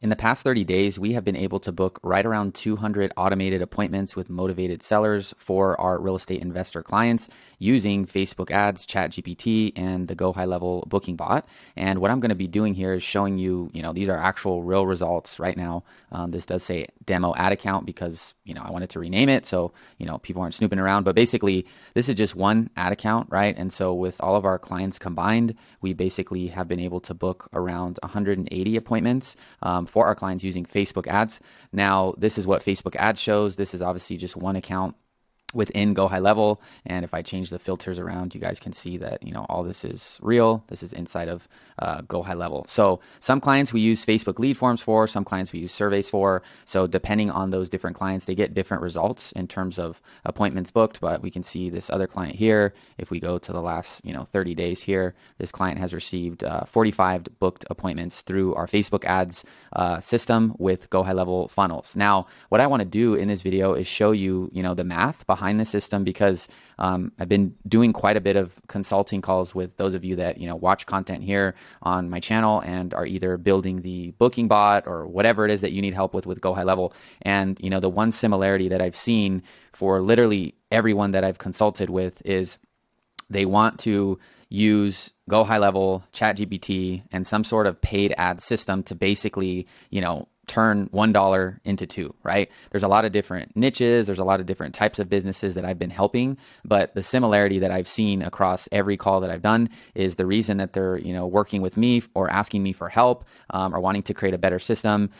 In the past 30 days, we have been able to book right around 200 automated appointments with motivated sellers for our real estate investor clients using Facebook ads, ChatGPT, and the GoHighLevel booking bot. And what I'm going to be doing here is showing you, these are actual real results right now. This does say demo ad account because, I wanted to rename it so, people aren't snooping around. But basically, this is just one ad account, right? And so with all of our clients combined, we basically have been able to book around 180 appointments for our clients using Facebook ads. Now, this is what Facebook ads shows. This is obviously just one account within GoHighLevel. And if I change the filters around, you guys can see that, all this is real. This is inside of GoHighLevel. So some clients we use Facebook lead forms for, some clients we use surveys for. So depending on those different clients, they get different results in terms of appointments booked. But we can see this other client here. If we go to the last, 30 days here, this client has received 45 booked appointments through our Facebook ads system with GoHighLevel funnels. Now, what I want to do in this video is show you, the math behind the system because I've been doing quite a bit of consulting calls with those of you that watch content here on my channel and are either building the booking bot or whatever it is that you need help with GoHighLevel. And the one similarity that I've seen for literally everyone that I've consulted with is they want to use GoHighLevel, ChatGPT, and some sort of paid ad system to basically, turn $1 into $2, right? There's a lot of different niches. There's a lot of different types of businesses that I've been helping. But the similarity that I've seen across every call that I've done is the reason that they're, working with me or asking me for help or wanting to create a better system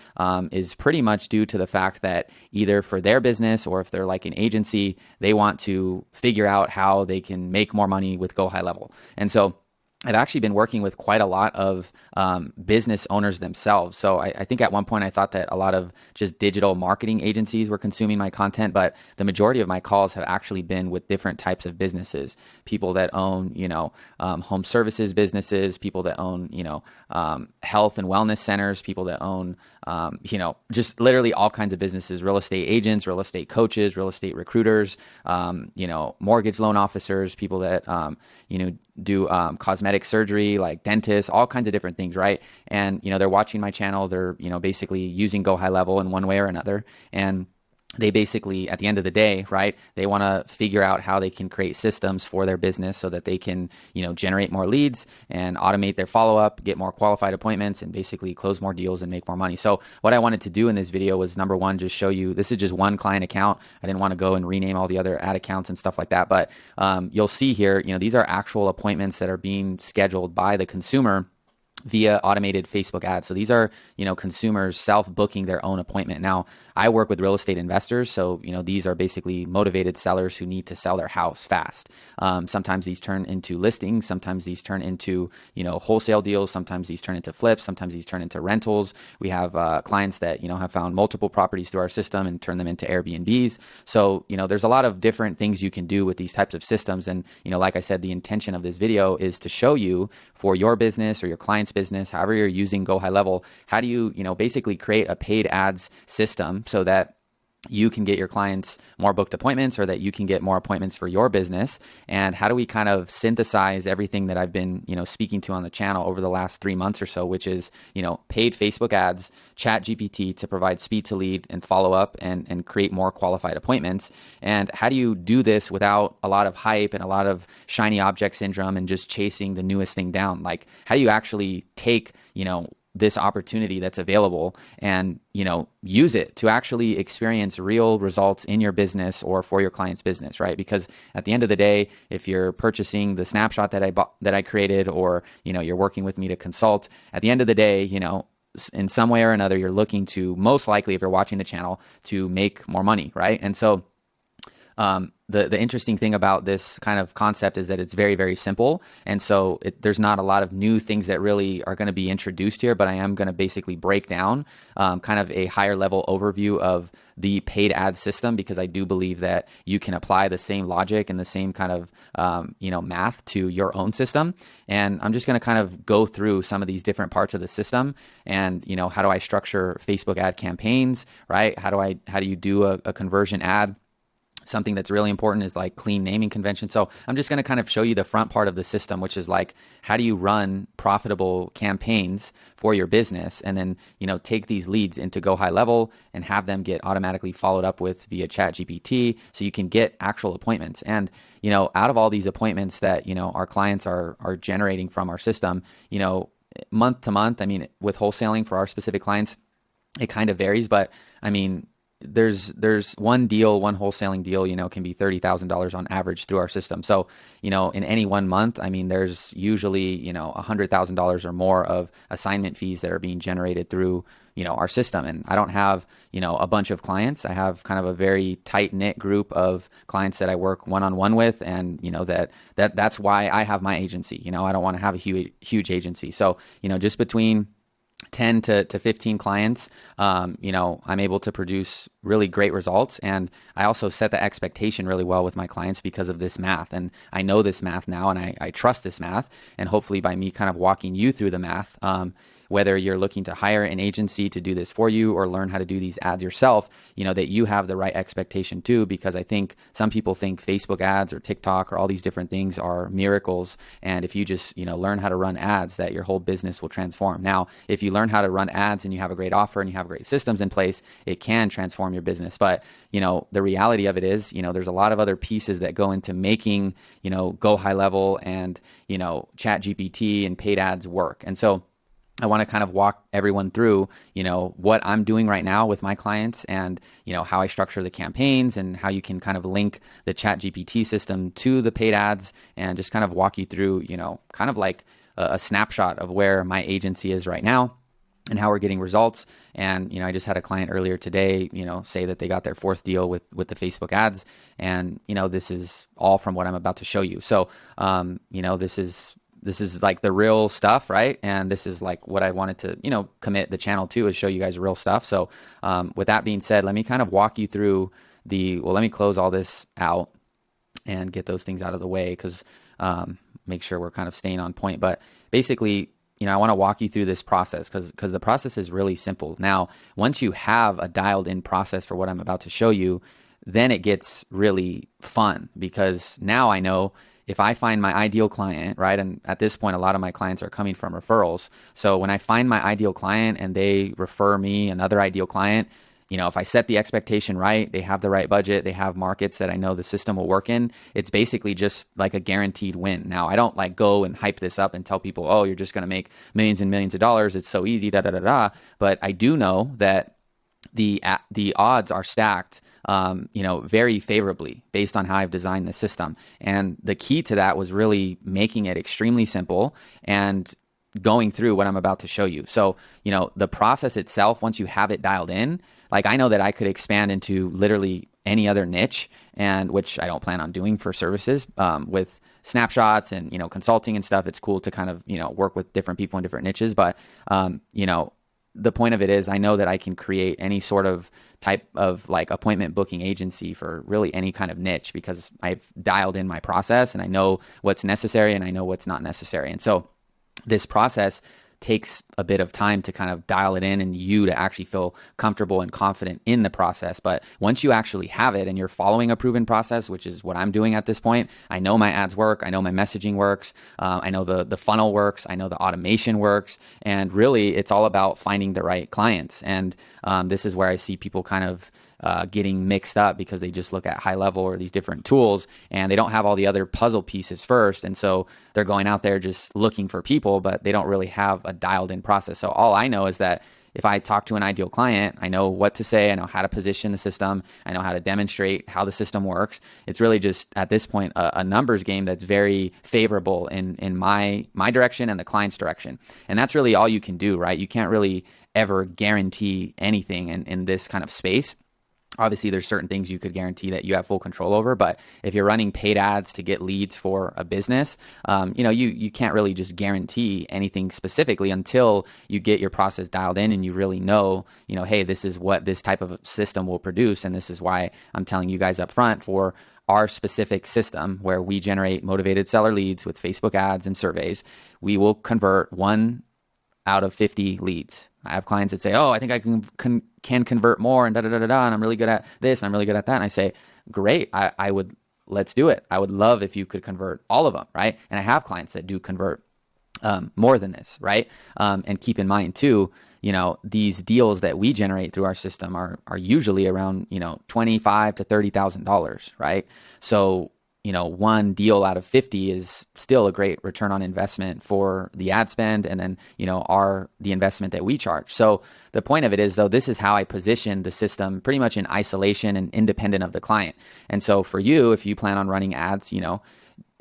is pretty much due to the fact that either for their business or if they're like an agency, they want to figure out how they can make more money with GoHighLevel. And so I've actually been working with quite a lot of business owners themselves. So I think at one point I thought that a lot of just digital marketing agencies were consuming my content, but the majority of my calls have actually been with different types of businesses, people that own, home services businesses, people that own, health and wellness centers, people that own, just literally all kinds of businesses, real estate agents, real estate coaches, real estate recruiters, mortgage loan officers, people that, do cosmetic surgery, like dentists, all kinds of different things, right? And, they're watching my channel. They're, basically using GoHighLevel in one way or another. And they basically, at the end of the day, right, they want to figure out how they can create systems for their business so that they can, generate more leads and automate their follow-up, get more qualified appointments, and basically close more deals and make more money. So what I wanted to do in this video was, number one, just show you, this is just one client account. I didn't want to go and rename all the other ad accounts and stuff like that. But you'll see here, these are actual appointments that are being scheduled by the consumer via automated Facebook ads. So these are, consumers self-booking their own appointment. Now, I work with real estate investors. So, these are basically motivated sellers who need to sell their house fast. Sometimes these turn into listings. Sometimes these turn into, wholesale deals. Sometimes these turn into flips. Sometimes these turn into rentals. We have clients that, have found multiple properties through our system and turn them into Airbnbs. So, there's a lot of different things you can do with these types of systems. And, like I said, the intention of this video is to show you for your business or your client's business, however you're using GoHighLevel, how do you, basically create a paid ads system so that you can get your clients more booked appointments or that you can get more appointments for your business. And how do we kind of synthesize everything that I've been, speaking to on the channel over the last 3 months or so, which is, paid Facebook ads, ChatGPT to provide speed to lead and follow up and create more qualified appointments. And how do you do this without a lot of hype and a lot of shiny object syndrome and just chasing the newest thing down? Like, how do you actually take, this opportunity that's available and, use it to actually experience real results in your business or for your client's business, right? Because at the end of the day, if you're purchasing the snapshot that I created, or, you're working with me to consult, at the end of the day, in some way or another, you're looking to, most likely, if you're watching the channel, to make more money, right? And so, the interesting thing about this kind of concept is that it's very, very simple. And so there's not a lot of new things that really are going to be introduced here, but I am going to basically break down kind of a higher level overview of the paid ad system, because I do believe that you can apply the same logic and the same kind of, math to your own system. And I'm just going to kind of go through some of these different parts of the system and, how do I structure Facebook ad campaigns, right? How do you do a conversion ad? Something that's really important is like clean naming convention. So I'm just going to kind of show you the front part of the system, which is like, how do you run profitable campaigns for your business? And then, take these leads into GoHighLevel and have them get automatically followed up with via ChatGPT so you can get actual appointments. And, out of all these appointments that, our clients are generating from our system, month to month, I mean, with wholesaling for our specific clients, it kind of varies, but I mean, there's one wholesaling deal, can be $30,000 on average through our system. So, in any 1 month, I mean, there's usually, $100,000 or more of assignment fees that are being generated through, our system. And I don't have, a bunch of clients. I have kind of a very tight knit group of clients that I work one-on-one with. And, that's why I have my agency. I don't want to have a huge agency. So, just between 10 to 15 clients, I'm able to produce really great results. And I also set the expectation really well with my clients because of this math. And I know this math now, and I trust this math. And hopefully by me kind of walking you through the math, whether you're looking to hire an agency to do this for you or learn how to do these ads yourself, that you have the right expectation too, because I think some people think Facebook ads or TikTok or all these different things are miracles. And if you just, learn how to run ads, that your whole business will transform. Now, if you learn how to run ads and you have a great offer and you have great systems in place, it can transform your business. But, the reality of it is, there's a lot of other pieces that go into making, GoHighLevel and, ChatGPT and paid ads work. And so I want to kind of walk everyone through, what I'm doing right now with my clients and, how I structure the campaigns and how you can kind of link the ChatGPT system to the paid ads, and just kind of walk you through, kind of like a snapshot of where my agency is right now and how we're getting results. And, I just had a client earlier today, say that they got their 4th deal with the Facebook ads. And, this is all from what I'm about to show you. So, this is like the real stuff, right? And this is like what I wanted to, commit the channel to, is show you guys real stuff. So with that being said, let me kind of walk you through let me close all this out and get those things out of the way, because make sure we're kind of staying on point. But basically, I want to walk you through this process because the process is really simple. Now, once you have a dialed in process for what I'm about to show you, then it gets really fun, because now I know if I find my ideal client, right? And at this point, a lot of my clients are coming from referrals. So when I find my ideal client and they refer me another ideal client, if I set the expectation right, they have the right budget, they have markets that I know the system will work in, it's basically just like a guaranteed win. Now, I don't like go and hype this up and tell people, oh, you're just going to make millions and millions of dollars. It's so easy, da da da da. But I do know that the odds are stacked, very favorably based on how I've designed the system. And the key to that was really making it extremely simple and going through what I'm about to show you. So, the process itself, once you have it dialed in, like I know that I could expand into literally any other niche, and which I don't plan on doing for services, with snapshots and, consulting and stuff. It's cool to kind of, work with different people in different niches. But, the point of it is, I know that I can create any sort of type of like appointment booking agency for really any kind of niche, because I've dialed in my process and I know what's necessary and I know what's not necessary. And so this process takes a bit of time to kind of dial it in and you to actually feel comfortable and confident in the process. But once you actually have it and you're following a proven process, which is what I'm doing at this point, I know my ads work, I know my messaging works, I know the funnel works, I know the automation works, and really it's all about finding the right clients. And this is where I see people kind of getting mixed up, because they just look at high level or these different tools and they don't have all the other puzzle pieces first. And so they're going out there just looking for people, but they don't really have a dialed in process. So all I know is that if I talk to an ideal client, I know what to say, I know how to position the system, I know how to demonstrate how the system works. It's really just at this point a numbers game that's very favorable in my direction and the client's direction. And that's really all you can do, right? You can't really ever guarantee anything in this kind of space. Obviously, there's certain things you could guarantee that you have full control over, but if you're running paid ads to get leads for a business, you can't really just guarantee anything specifically until you get your process dialed in and you really know, hey, this is what this type of system will produce, and this is why I'm telling you guys up front for our specific system where we generate motivated seller leads with Facebook ads and surveys. We will convert 1 out of 50 leads. I have clients that say, oh, I think I can convert more and da da da da da, and I'm really good at this and I'm really good at that. And I say, great. I would, let's do it. I would love if you could convert all of them, right? And I have clients that do convert more than this, right? And keep in mind too, these deals that we generate through our system are usually around, $25,000 to $30,000, right? So, one deal out of 50 is still a great return on investment for the ad spend, and then, the investment that we charge. So the point of it is, though, this is how I position the system pretty much in isolation and independent of the client. And so for you, if you plan on running ads,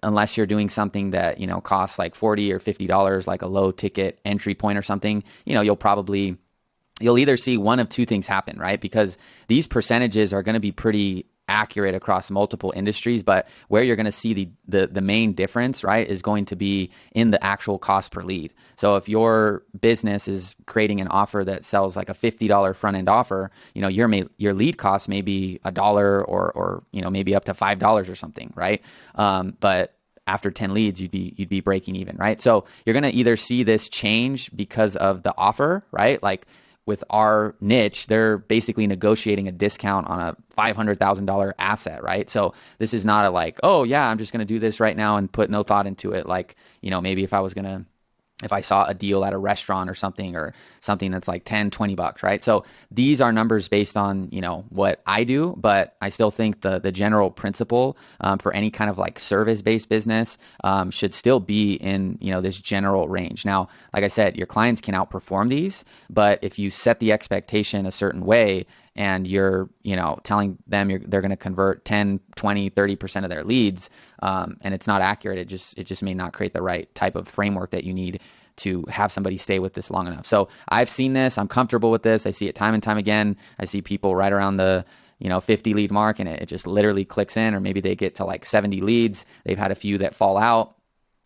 unless you're doing something that, costs like $40 or $50, like a low ticket entry point or something, you'll either see one of two things happen, right? Because these percentages are going to be pretty accurate across multiple industries, but where you're going to see the main difference, right, is going to be in the actual cost per lead. So if your business is creating an offer that sells like a $50 front end offer, your lead cost may be $1 or maybe up to $5 or something, right? But after 10 leads, you'd be breaking even, right? So you're going to either see this change because of the offer, right? Like with our niche, they're basically negotiating a discount on a $500,000 asset, right? So this is not a like, oh yeah, I'm just going to do this right now and put no thought into it. Like, maybe if I saw a deal at a restaurant or something that's like $10-$20, right? So these are numbers based on, what I do, but I still think the general principle for any kind of like service-based business should still be in, this general range. Now, like I said, your clients can outperform these, but if you set the expectation a certain way and you're, telling them they're going to convert 10, 20, 30% of their leads, and it's not accurate, it just may not create the right type of framework that you need to have somebody stay with this long enough. So I've seen this, I'm comfortable with this. I see it time and time again. I see people right around the, 50 lead mark, and it just literally clicks in, or maybe they get to like 70 leads. They've had a few that fall out.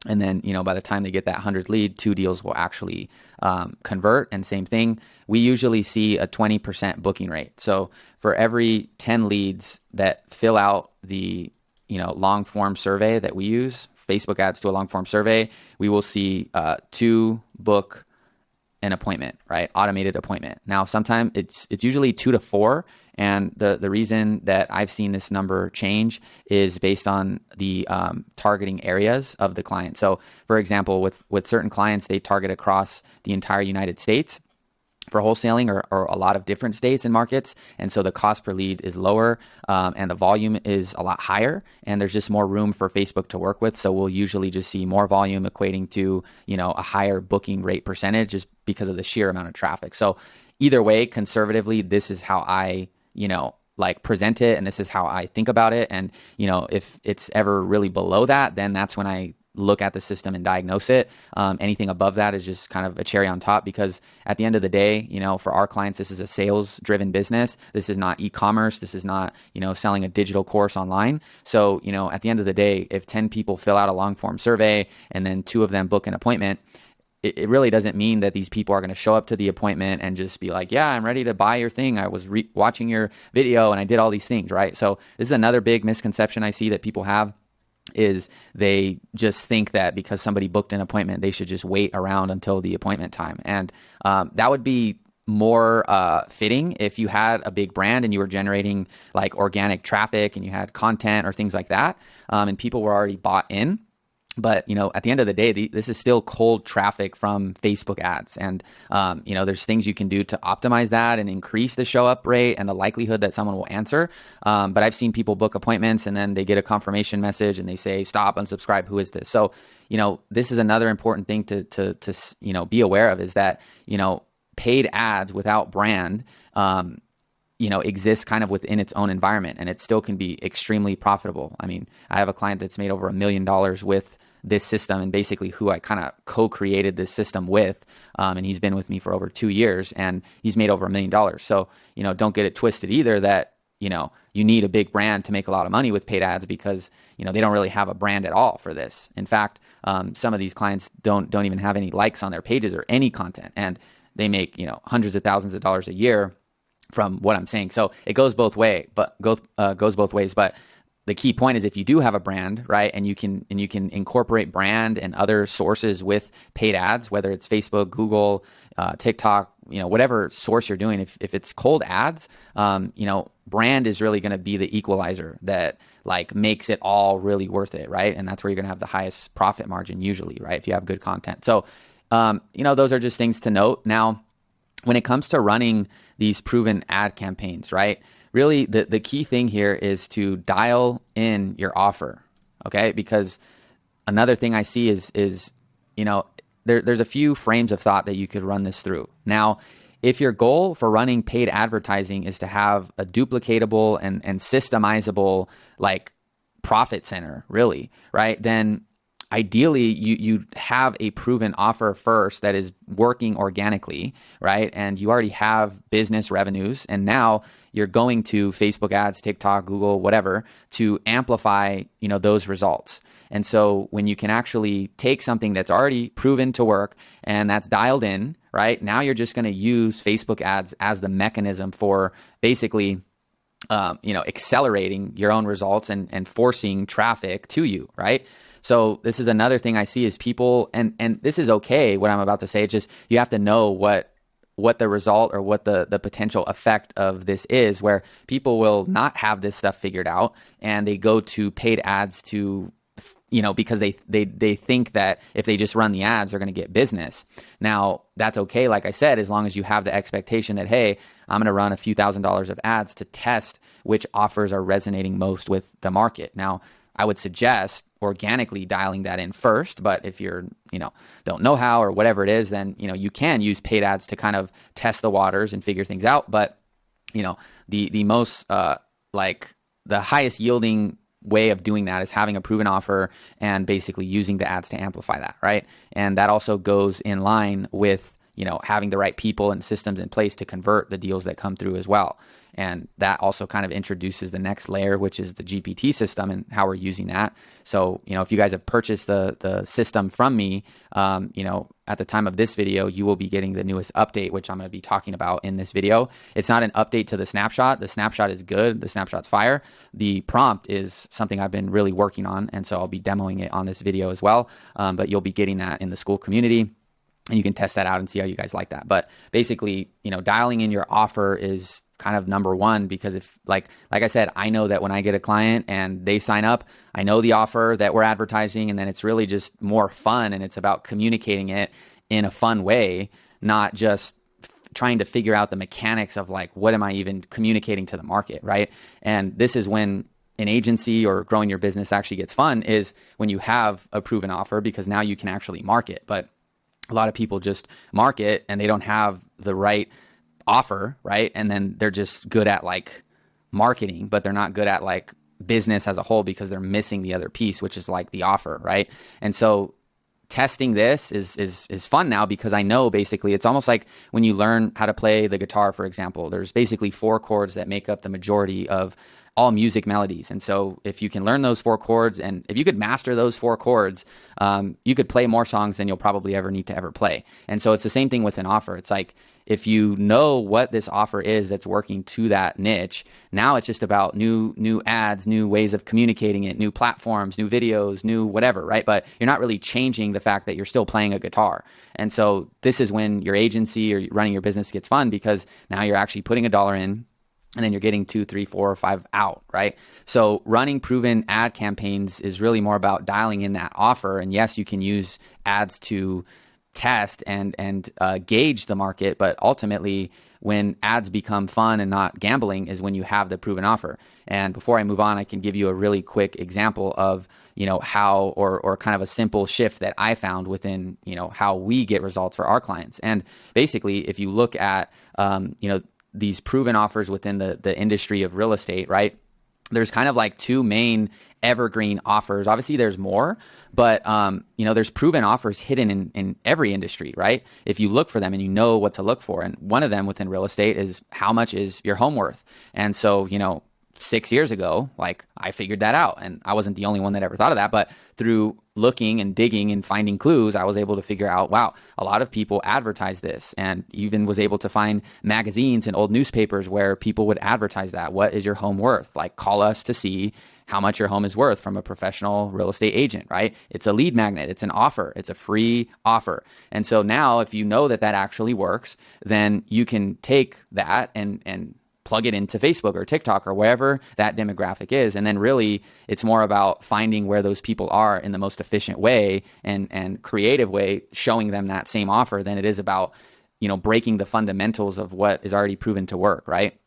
And then, by the time they get that 100th lead, 2 deals will actually convert. And same thing, we usually see a 20% booking rate. So for every 10 leads that fill out the, long form survey that we use, Facebook ads to a long form survey, we will see 2 book an appointment, right? Automated appointment. Now, sometimes it's usually 2 to 4. And the reason that I've seen this number change is based on the targeting areas of the client. So for example, with certain clients, they target across the entire United States for wholesaling, or a lot of different states and markets. And so the cost per lead is lower, and the volume is a lot higher, and there's just more room for Facebook to work with. So we'll usually just see more volume equating to, a higher booking rate percentage just because of the sheer amount of traffic. So either way, conservatively, this is how I, present it, and this is how I think about it. And, if it's ever really below that, then that's when I look at the system and diagnose it. Anything above that is just kind of a cherry on top, because at the end of the day, for our clients, this is a sales driven business. This is not e-commerce. This is not, selling a digital course online. So, at the end of the day, if 10 people fill out a long form survey and then 2 of them book an appointment, it really doesn't mean that these people are going to show up to the appointment and just be like, yeah, I'm ready to buy your thing. I was watching your video and I did all these things, right? So this is another big misconception I see that people have, is they just think that because somebody booked an appointment, they should just wait around until the appointment time. And that would be more fitting if you had a big brand and you were generating like organic traffic and you had content or things like that, and people were already bought in. But, at the end of the day, this is still cold traffic from Facebook ads. And, there's things you can do to optimize that and increase the show up rate and the likelihood that someone will answer. But I've seen people book appointments and then they get a confirmation message and they say, stop, unsubscribe. Who is this? So, this is another important thing to be aware of, is that, paid ads without brand, exists kind of within its own environment, and it still can be extremely profitable. I mean, I have a client that's made over $1 million with this system, and basically who I kind of co-created this system with, and he's been with me for over 2 years, and he's made over $1 million. So, don't get it twisted either that, you need a big brand to make a lot of money with paid ads, because, they don't really have a brand at all for this. In fact, some of these clients don't even have any likes on their pages or any content, and they make, hundreds of thousands of dollars a year from what I'm saying. So it goes both ways. But the key point is, if you do have a brand, right, and you can incorporate brand and other sources with paid ads, whether it's Facebook, Google, TikTok, whatever source you're doing, if it's cold ads, brand is really going to be the equalizer that like makes it all really worth it, right? And that's where you're going to have the highest profit margin usually, right? If you have good content. So, those are just things to note. Now, when it comes to running these proven ad campaigns, right? Really, the key thing here is to dial in your offer, okay? Because another thing I see is there's a few frames of thought that you could run this through. Now, if your goal for running paid advertising is to have a duplicatable and systemizable like profit center, really, right? Then ideally you have a proven offer first that is working organically, right? And you already have business revenues, and now you're going to Facebook ads, TikTok, Google, whatever, to amplify, those results. And so when you can actually take something that's already proven to work and that's dialed in, right? Now you're just going to use Facebook ads as the mechanism for basically accelerating your own results and forcing traffic to you, right? So this is another thing I see is people, and this is okay, what I'm about to say, it's just you have to know what the result or what the potential effect of this is, where people will not have this stuff figured out and they go to paid ads to, because they think that if they just run the ads, they're going to get business. Now, that's okay, like I said, as long as you have the expectation that, hey, I'm going to run a few $1,000s of ads to test which offers are resonating most with the market. Now, I would suggest organically dialing that in first, but if you're, don't know how or whatever it is, then, you can use paid ads to kind of test the waters and figure things out. But, the most, the highest yielding way of doing that is having a proven offer and basically using the ads to amplify that, right? And that also goes in line with, having the right people and systems in place to convert the deals that come through as well. And that also kind of introduces the next layer, which is the GPT system and how we're using that. So, if you guys have purchased the system from me, at the time of this video, you will be getting the newest update, which I'm going to be talking about in this video. It's not an update to the snapshot. The snapshot is good. The snapshot's fire. The prompt is something I've been really working on. And so I'll be demoing it on this video as well. But you'll be getting that in the school community. And you can test that out and see how you guys like that. But basically, dialing in your offer is kind of number one, because if like I said, I know that when I get a client and they sign up, I know the offer that we're advertising, and then it's really just more fun, and it's about communicating it in a fun way, not just trying to figure out the mechanics of like, what am I even communicating to the market, right? And this is when an agency or growing your business actually gets fun, is when you have a proven offer, because now you can actually market. But a lot of people just market and they don't have the right offer, right? And then they're just good at like marketing, but they're not good at like business as a whole, because they're missing the other piece, which is like the offer, right? And so testing this is fun now, because I know basically it's almost like when you learn how to play the guitar, for example. There's basically 4 chords that make up the majority of all music melodies. And so if you can learn those 4 chords, and if you could master those 4 chords, you could play more songs than you'll probably ever need to ever play. And so it's the same thing with an offer. It's like, if you know what this offer is that's working to that niche, now it's just about new ads, new ways of communicating it, new platforms, new videos, new whatever, right? But you're not really changing the fact that you're still playing a guitar. And so this is when your agency or running your business gets fun, because now you're actually putting $1 in, and then you're getting 2, 3, 4, or 5 out, right? So running proven ad campaigns is really more about dialing in that offer. And yes, you can use ads to test and gauge the market, but ultimately when ads become fun and not gambling is when you have the proven offer. And before I move on, I can give you a really quick example of how or kind of a simple shift that I found within how we get results for our clients. And basically, if you look at these proven offers within the industry of real estate, right? There's kind of like 2 main evergreen offers. Obviously there's more, but there's proven offers hidden in every industry, right? If you look for them and you know what to look for. And one of them within real estate is, how much is your home worth? And so, 6 years ago, like, I figured that out, and I wasn't the only one that ever thought of that, but through looking and digging and finding clues, I was able to figure out, wow, a lot of people advertise this, and even was able to find magazines and old newspapers where people would advertise that. What is your home worth? Like, call us to see how much your home is worth from a professional real estate agent, right? It's a lead magnet. It's an offer. It's a free offer. And so now if you know that that actually works, then you can take that and plug it into Facebook or TikTok or wherever that demographic is. And then really it's more about finding where those people are in the most efficient way and creative way, showing them that same offer than it is about, breaking the fundamentals of what is already proven to work, right?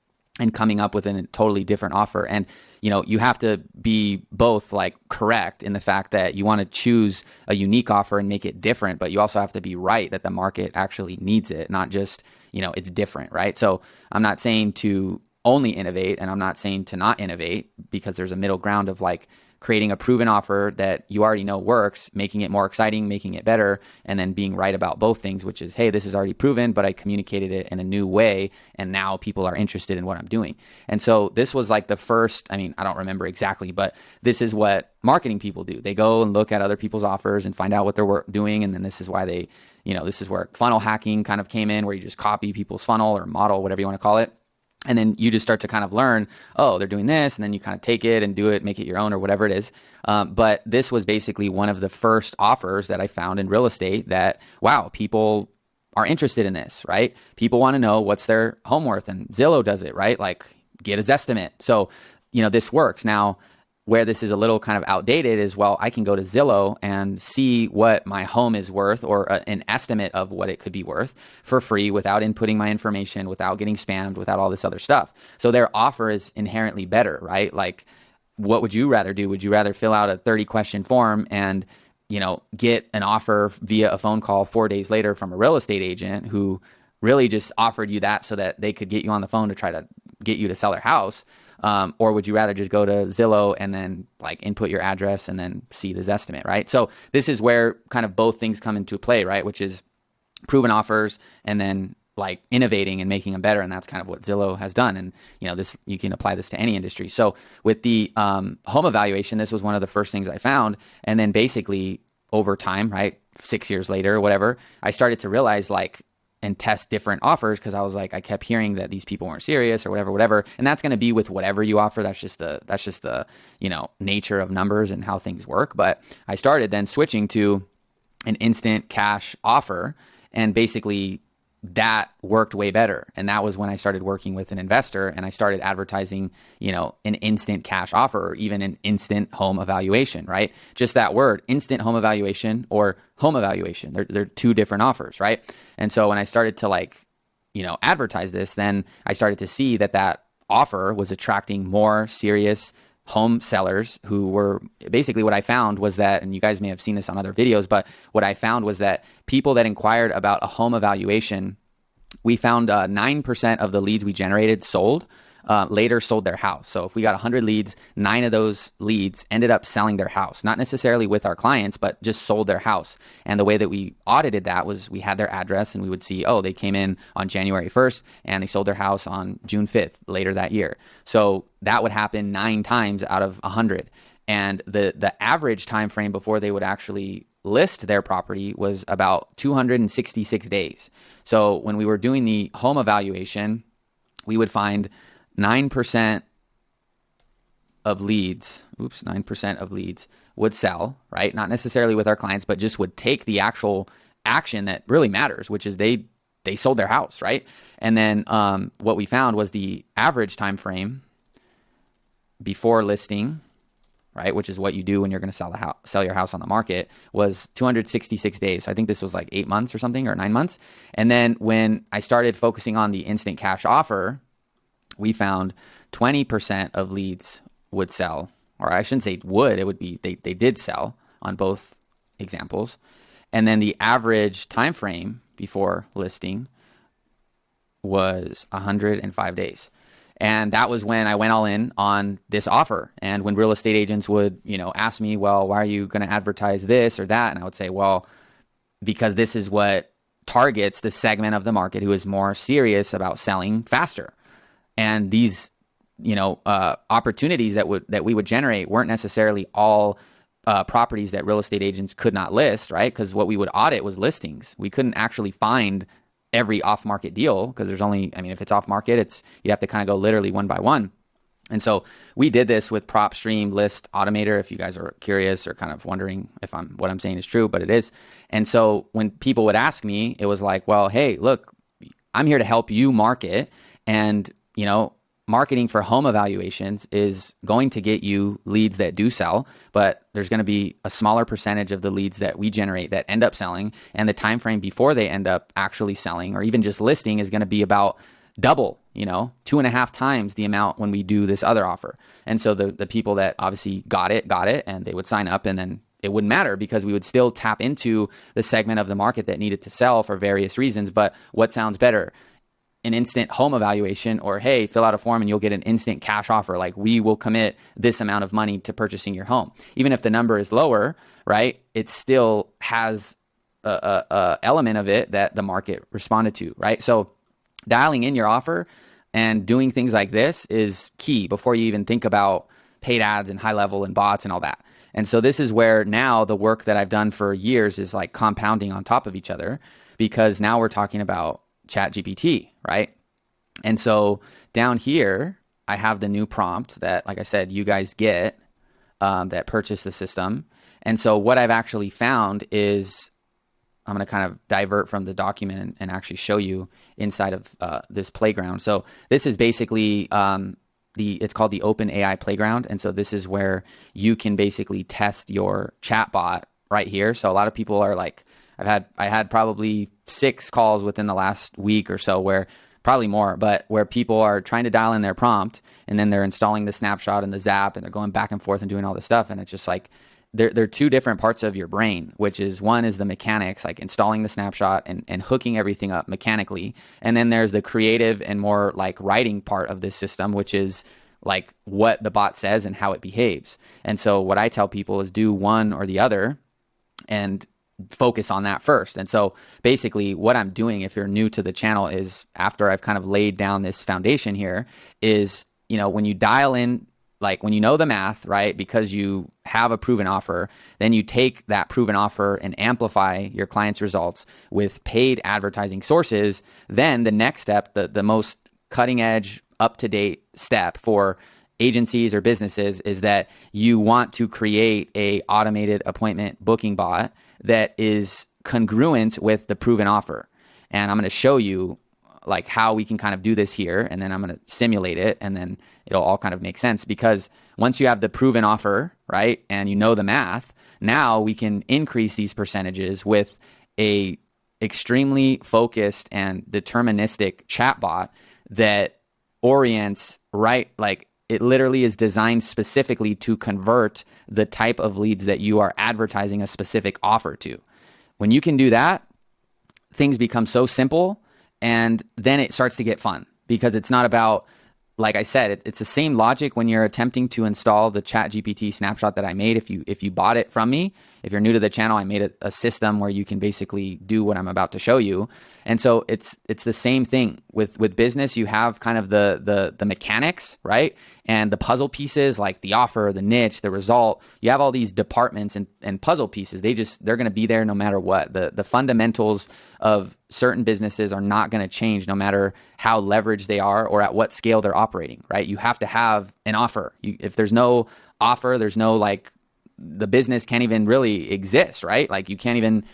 And coming up with a totally different offer. And, you have to be both like correct in the fact that you want to choose a unique offer and make it different, but you also have to be right that the market actually needs it, not just, it's different, right? So I'm not saying to only innovate and I'm not saying to not innovate, because there's a middle ground of like creating a proven offer that you already know works, making it more exciting, making it better, and then being right about both things, which is, hey, this is already proven, but I communicated it in a new way, and now people are interested in what I'm doing. And so this was like the first, I don't remember exactly, but this is what marketing people do. They go and look at other people's offers and find out what they're doing, and then this is why they, this is where funnel hacking kind of came in, where you just copy people's funnel or model, whatever you want to call it. And then you just start to kind of learn, oh, they're doing this, and then you kind of take it and do it, make it your own or whatever it is. But this was basically one of the first offers that I found in real estate that, wow, people are interested in this, right? People want to know what's their home worth, and Zillow does it, right? Like get a Zestimate. So, this works. Now, where this is a little kind of outdated is, well, I can go to Zillow and see what my home is worth, or an estimate of what it could be worth for free without inputting my information, without getting spammed, without all this other stuff. So their offer is inherently better, right? Like, what would you rather do? Would you rather fill out a 30-question form and, get an offer via a phone call 4 days later from a real estate agent who really just offered you that so that they could get you on the phone to try to get you to sell their house? Or would you rather just go to Zillow and then like input your address and then see the Zestimate, right? So this is where kind of both things come into play, right? Which is proven offers and then like innovating and making them better. And that's kind of what Zillow has done. And, this, you can apply this to any industry. So with the home evaluation, this was one of the first things I found. And then basically over time, right, 6 years later or whatever, I started to realize and test different offers, because I was like, I kept hearing that these people weren't serious or whatever. And that's going to be with whatever you offer. That's just the nature of numbers and how things work. But I started then switching to an instant cash offer, and basically that worked way better. And that was when I started working with an investor and I started advertising, an instant cash offer, or even an instant home evaluation, right? Just that word, instant home evaluation or home evaluation. They're two different offers, right? And so when I started to advertise this, then I started to see that offer was attracting more serious home sellers who were basically, what I found was that, and you guys may have seen this on other videos, but what I found was that people that inquired about a home evaluation, we found 9% of the leads we generated later sold their house. So if we got 100 leads, 9 of those leads ended up selling their house, not necessarily with our clients, but just sold their house. And the way that we audited that was we had their address and we would see, oh, they came in on January 1st and they sold their house on June 5th later that year. So that would happen 9 times out of 100. And the average time frame before they would actually list their property was about 266 days. So when we were doing the home evaluation, we would find 9% of leads would sell, right? Not necessarily with our clients, but just would take the actual action that really matters, which is they sold their house, right? And then what we found was the average time frame before listing, right, which is what you do when you're going to sell your house on the market, was 266 days. So I think this was like 8 months or something, or 9 months. And then when I started focusing on the instant cash offer, we found 20% of leads would sell, or I shouldn't say would, it would be they did sell on both examples. And then the average time frame before listing was 105 days. And that was when I went all in on this offer. And when real estate agents would, ask me, well, why are you going to advertise this or that? And I would say, well, because this is what targets the segment of the market who is more serious about selling faster. And these, opportunities that we would generate weren't necessarily all properties that real estate agents could not list, right? Because what we would audit was listings. We couldn't actually find every off-market deal because there's only, if it's off-market, you'd have to kind of go literally one by one. And so we did this with Prop Stream List Automator, if you guys are curious or kind of wondering if what I'm saying is true, but it is. And so when people would ask me, it was like, well, hey, look, I'm here to help you market. And, marketing for home evaluations is going to get you leads that do sell, but there's going to be a smaller percentage of the leads that we generate that end up selling. And the time frame before they end up actually selling or even just listing is going to be about double, 2.5 times the amount when we do this other offer. And so the people that obviously got it, and they would sign up, and then it wouldn't matter because we would still tap into the segment of the market that needed to sell for various reasons. But what sounds better? An instant home evaluation, or hey, fill out a form and you'll get an instant cash offer. Like, we will commit this amount of money to purchasing your home. Even if the number is lower, right? It still has a element of it that the market responded to, right? So dialing in your offer and doing things like this is key before you even think about paid ads and high level and bots and all that. And so this is where now the work that I've done for years is like compounding on top of each other, because now we're talking about ChatGPT, right? And so down here, I have the new prompt that, like I said, you guys get that purchase the system. And so what I've actually found is, I'm going to kind of divert from the document and actually show you inside of this playground. So this is basically it's called the Open AI Playground. And so this is where you can basically test your chatbot right here. So a lot of people are like, I had probably 6 calls within the last week or so, where probably more, but where people are trying to dial in their prompt and then they're installing the snapshot and the zap and they're going back and forth and doing all this stuff. And it's just like, they're two different parts of your brain, which is, one is the mechanics, like installing the snapshot and hooking everything up mechanically. And then there's the creative and more like writing part of this system, which is like what the bot says and how it behaves. And so what I tell people is do one or the other and focus on that first. And so basically what I'm doing, if you're new to the channel, is after I've kind of laid down this foundation here, is, when you dial in, like when you know the math, right, because you have a proven offer, then you take that proven offer and amplify your client's results with paid advertising sources. Then the next step, the most cutting edge, up-to-date step for agencies or businesses, is that you want to create a automated appointment booking bot that is congruent with the proven offer. And I'm going to show you like how we can kind of do this here, and then I'm going to simulate it, and then it'll all kind of make sense. Because once you have the proven offer, right, and you know the math, now we can increase these percentages with a extremely focused and deterministic chatbot that orients, right, like it literally is designed specifically to convert the type of leads that you are advertising a specific offer to. When you can do that, things become so simple, and then it starts to get fun, because it's not about, like I said, it's the same logic when you're attempting to install the ChatGPT snapshot that I made. If you bought it from me, if you're new to the channel, I made a system where you can basically do what I'm about to show you. And so it's the same thing with business. You have kind of the mechanics, right? And the puzzle pieces, like the offer, the niche, the result. You have all these departments and puzzle pieces. They're going to be there no matter what. The fundamentals of certain businesses are not going to change no matter how leveraged they are or at what scale they're operating, right? You have to have an offer. If there's no offer, there's no, like, the business can't even really exist, right? Like, you can't even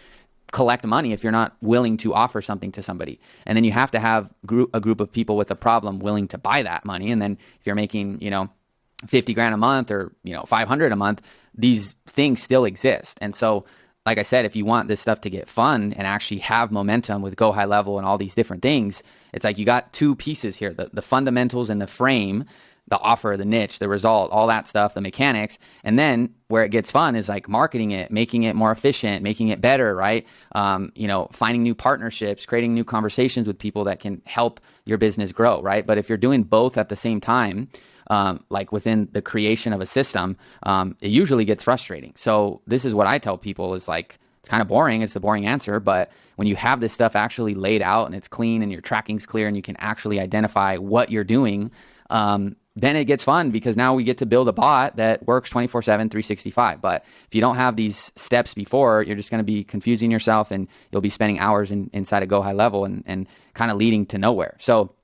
collect money if you're not willing to offer something to somebody. And then you have to have a group of people with a problem willing to buy that money. And then if you're making, $50,000 a month or, $500 a month, these things still exist. And so, like I said, if you want this stuff to get fun and actually have momentum with GoHighLevel and all these different things, it's like you got two pieces here, the fundamentals and the frame, the offer, the niche, the result, all that stuff, the mechanics. And then where it gets fun is like marketing it, making it more efficient, making it better, right? Finding new partnerships, creating new conversations with people that can help your business grow, right? But if you're doing both at the same time, like within the creation of a system, it usually gets frustrating. So this is what I tell people is like, it's kind of boring. It's the boring answer. But when you have this stuff actually laid out and it's clean and your tracking's clear and you can actually identify what you're doing, then it gets fun, because now we get to build a bot that works 24/7, 365. But if you don't have these steps before, you're just going to be confusing yourself, and you'll be spending hours inside of GoHighLevel and kind of leading to nowhere. So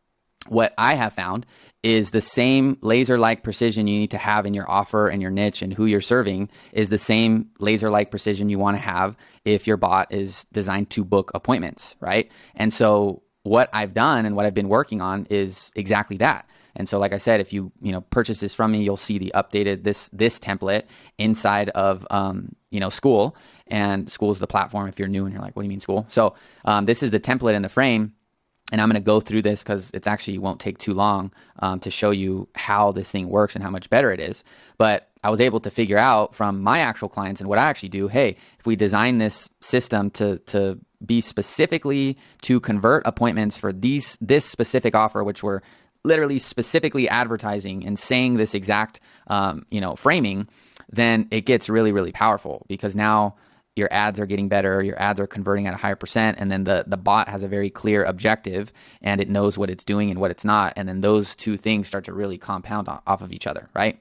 what I have found is the same laser-like precision you need to have in your offer and your niche and who you're serving is the same laser-like precision you want to have if your bot is designed to book appointments, right? And so what I've done and what I've been working on is exactly that. And so, like I said, if you purchase this from me, you'll see the updated this template inside of School, and School is the platform. If you're new and you're like, what do you mean School? So this is the template in the frame. And I'm going to go through this because it's actually won't take too long to show you how this thing works and how much better it is. But I was able to figure out from my actual clients and what I actually do, hey, if we design this system to be specifically to convert appointments for this specific offer, which we're literally specifically advertising and saying this exact framing, then it gets really, really powerful because now your ads are getting better, your ads are converting at a higher percent, and then the bot has a very clear objective and it knows what it's doing and what it's not. And then those two things start to really compound off of each other, right?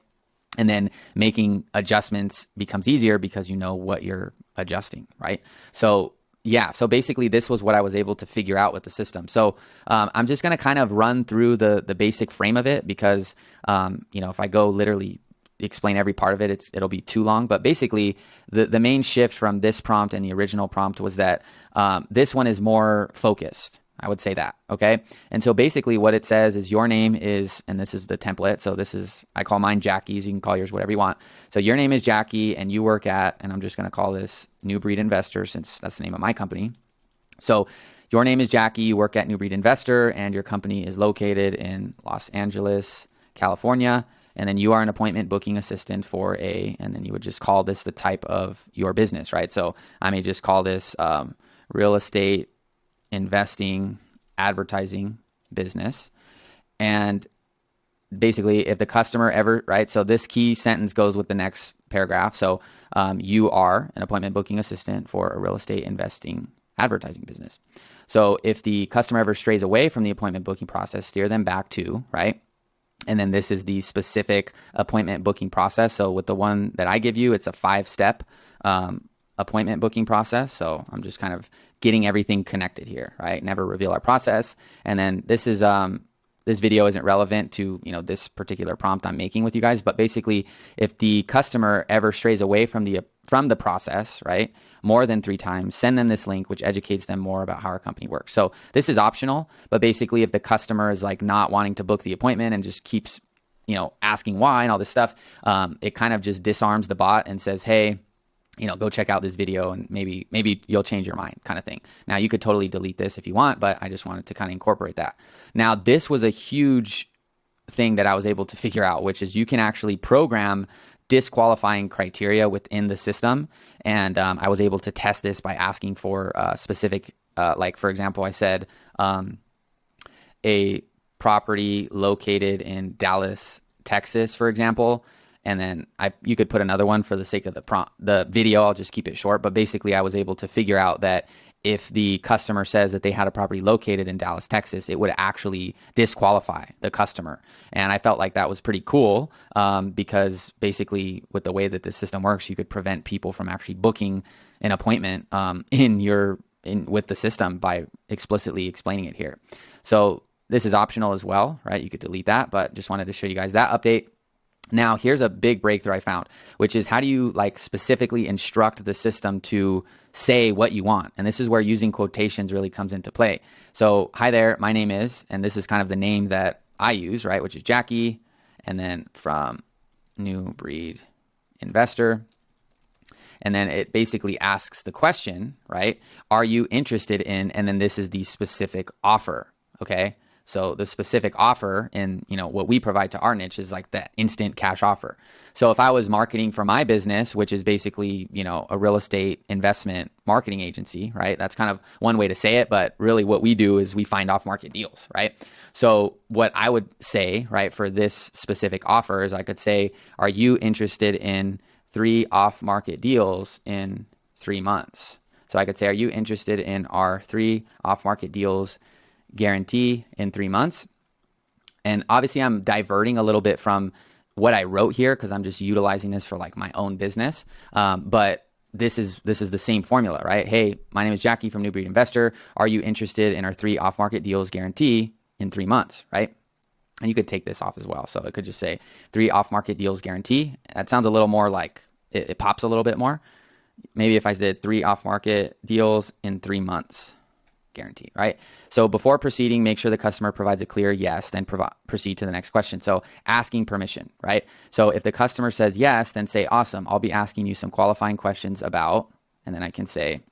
And then making adjustments becomes easier because you know what you're adjusting, right? So yeah, so basically this was what I was able to figure out with the system. So I'm just gonna kind of run through the basic frame of it because if I go literally explain every part of it, it'll be too long. But basically the main shift from this prompt and the original prompt was that this one is more focused. I would say that, okay? And so basically what it says is your name is, and this is the template. So I call mine Jackie, so you can call yours whatever you want. So your name is Jackie and you work at, and I'm just gonna call this New Breed Investor since that's the name of my company. So your name is Jackie, you work at New Breed Investor and your company is located in Los Angeles, California. And then you are an appointment booking assistant and then you would just call this the type of your business, right? So I may just call this real estate investing advertising business. And basically if the customer ever, right? So this key sentence goes with the next paragraph. So you are an appointment booking assistant for a real estate investing advertising business. So if the customer ever strays away from the appointment booking process, steer them back to, right? And then this is the specific appointment booking process. So with the one that I give you, it's a 5-step appointment booking process. So I'm just kind of getting everything connected here, right? Never reveal our process. And then this video isn't relevant to, this particular prompt I'm making with you guys. But basically, if the customer ever strays away from the process, right, more than 3 times, send them this link, which educates them more about how our company works. So this is optional, but basically if the customer is like not wanting to book the appointment and just keeps, asking why and all this stuff, it kind of just disarms the bot and says, hey, go check out this video and maybe you'll change your mind kind of thing. Now you could totally delete this if you want, but I just wanted to kind of incorporate that. Now this was a huge thing that I was able to figure out, which is you can actually program disqualifying criteria within the system. And I was able to test this by asking for specific, like for example, I said a property located in Dallas, Texas, for example. And then you could put another one for the sake of the video. I'll just keep it short. But basically, I was able to figure out that if the customer says that they had a property located in Dallas, Texas, it would actually disqualify the customer. And I felt like that was pretty cool because basically with the way that this system works, you could prevent people from actually booking an appointment with the system by explicitly explaining it here. So this is optional as well, right? You could delete that, but just wanted to show you guys that update. Now, here's a big breakthrough I found, which is how do you specifically instruct the system to say what you want? And this is where using quotations really comes into play. So, hi there, my name is, and this is kind of the name that I use, right, which is Jackie, and then from New Breed Investor. And then it basically asks the question, right, are you interested in, and then this is the specific offer, okay? So the specific offer in, what we provide to our niche is like that instant cash offer. So if I was marketing for my business, which is basically, a real estate investment marketing agency, right? That's kind of one way to say it, but really what we do is we find off-market deals, right? So what I would say, right, for this specific offer is I could say, are you interested in 3 off-market deals in 3 months? So I could say, are you interested in our 3 off-market deals guarantee in 3 months? And obviously I'm diverting a little bit from what I wrote here because I'm just utilizing this for my own business. But this is the same formula, right? Hey, my name is Jackie from New Breed Investor. Are you interested in our 3 off-market deals guarantee in 3 months, right? And you could take this off as well. So it could just say 3 off-market deals guarantee. That sounds a little more like it pops a little bit more. Maybe if I said 3 off-market deals in 3 months guarantee, right? So before proceeding, make sure the customer provides a clear yes, then proceed to the next question. So asking permission, right? So if the customer says yes, then say, awesome, I'll be asking you some qualifying questions about, and then I can say,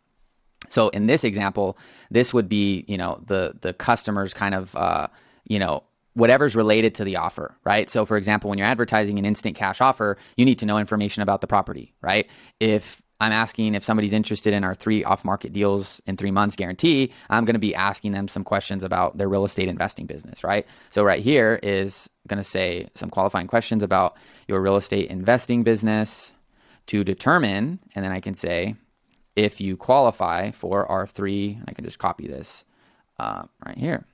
so in this example, this would be, the customer's kind of, whatever's related to the offer, right? So for example, when you're advertising an instant cash offer, you need to know information about the property, right? If I'm asking if somebody's interested in our 3 off-market deals in 3 months guarantee, I'm going to be asking them some questions about their real estate investing business, right? So right here is going to say some qualifying questions about your real estate investing business to determine, and then I can say, if you qualify for our 3, I can just copy this right here.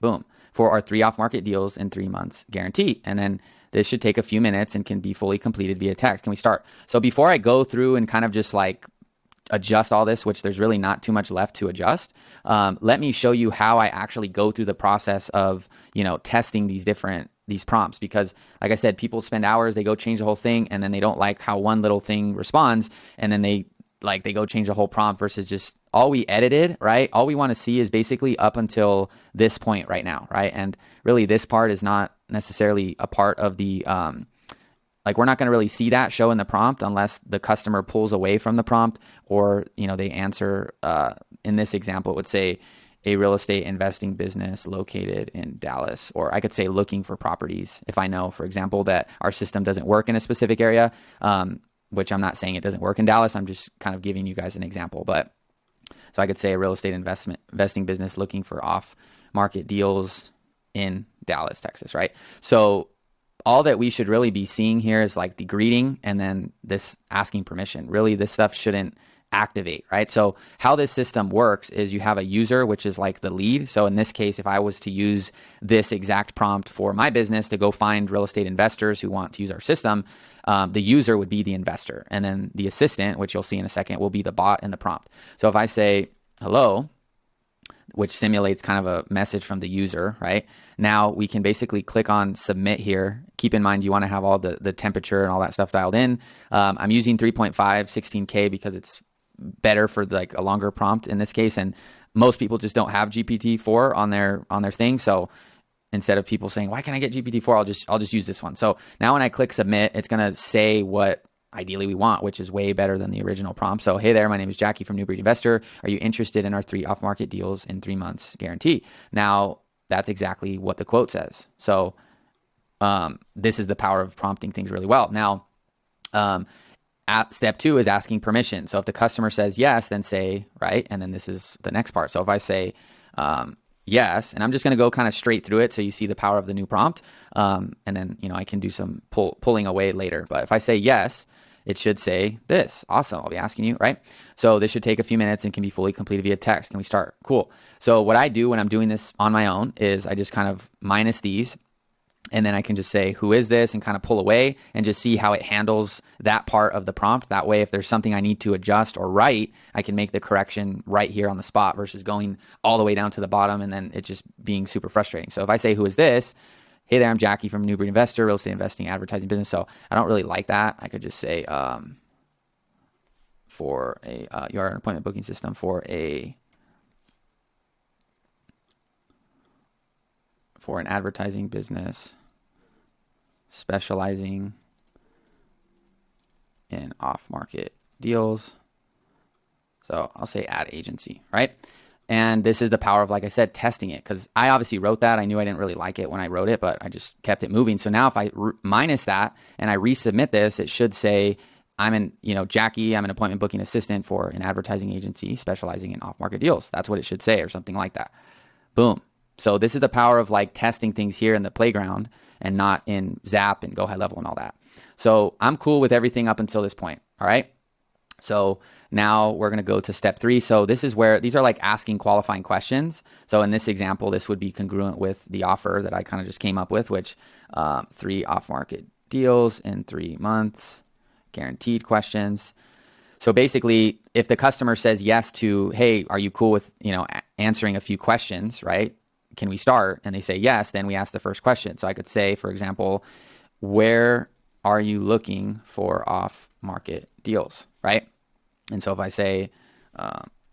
Boom. For our 3 off-market deals in 3 months guarantee. And then this should take a few minutes and can be fully completed via text. Can we start? So before I go through and kind of just like adjust all this, which there's really not too much left to adjust, let me show you how I actually go through the process of, testing these prompts. Because like I said, people spend hours, they go change the whole thing, and then they don't like how one little thing responds, and then they go change the whole prompt versus just all we edited, right? All we want to see is basically up until this point right now, right? And really this part is not necessarily a part of the, we're not going to really see that show in the prompt unless the customer pulls away from the prompt or, they answer, in this example, it would say a real estate investing business located in Dallas, or I could say looking for properties. If I know, for example, that our system doesn't work in a specific area, which I'm not saying it doesn't work in Dallas. I'm just kind of giving you guys an example. But so I could say a real estate investing business looking for off-market deals in Dallas, Texas, right? So all that we should really be seeing here is like the greeting and then this asking permission. Really, this stuff shouldn't activate, right? So how this system works is you have a user, which is like the lead. So in this case, if I was to use this exact prompt for my business to go find real estate investors who want to use our system, the user would be the investor. And then the assistant, which you'll see in a second, will be the bot in the prompt. So if I say hello, which simulates kind of a message from the user, right? Now we can basically click on submit here. Keep in mind, you want to have all the temperature and all that stuff dialed in. I'm using 3.5 16K because it's better for like a longer prompt in this case. And most people just don't have GPT-4 on their thing. So instead of people saying, why can't I get GPT-4? I'll just use this one. So now when I click submit, it's going to say what ideally we want, which is way better than the original prompt. So, hey there, my name is Jackie from New Breed Investor. Are you interested in our 3 off-market deals in 3 months guarantee? Now, that's exactly what the quote says. So this is the power of prompting things really well. Now, step 2 is asking permission. So if the customer says yes, then say, right? And then this is the next part. So if I say yes, and I'm just going to go kind of straight through it so you see the power of the new prompt. And then, I can do some pulling away later. But if I say yes, it should say this. Awesome. I'll be asking you, right? So this should take a few minutes and can be fully completed via text. Can we start? Cool. So what I do when I'm doing this on my own is I just kind of minus these. And then I can just say, who is this? And kind of pull away and just see how it handles that part of the prompt. That way, if there's something I need to adjust or write, I can make the correction right here on the spot versus going all the way down to the bottom and then it just being super frustrating. So if I say, who is this? Hey there, I'm Jackie from New Breed Investor, real estate investing, advertising business. So I don't really like that. I could just say for a, you are an appointment booking system for an advertising business specializing in off-market deals. So I'll say ad agency, right? And this is the power of, like I said, testing it, because I obviously wrote that. I knew I didn't really like it when I wrote it, but I just kept it moving. So now if I minus that and I resubmit this, it should say, Jackie, I'm an appointment booking assistant for an advertising agency specializing in off-market deals. That's what it should say, or something like that. Boom. So this is the power of like testing things here in the playground and not in Zap and GoHighLevel and all that. So I'm cool with everything up until this point. All right. So now we're going to go to step 3. So this is where these are like asking qualifying questions. So in this example, this would be congruent with the offer that I kind of just came up with, which 3 off-market deals in 3 months, guaranteed questions. So basically, if the customer says yes to, hey, are you cool with, answering a few questions, right? can we start? And they say yes, then we ask the first question. So I could say, for example, where are you looking for off-market deals, right? And so if I say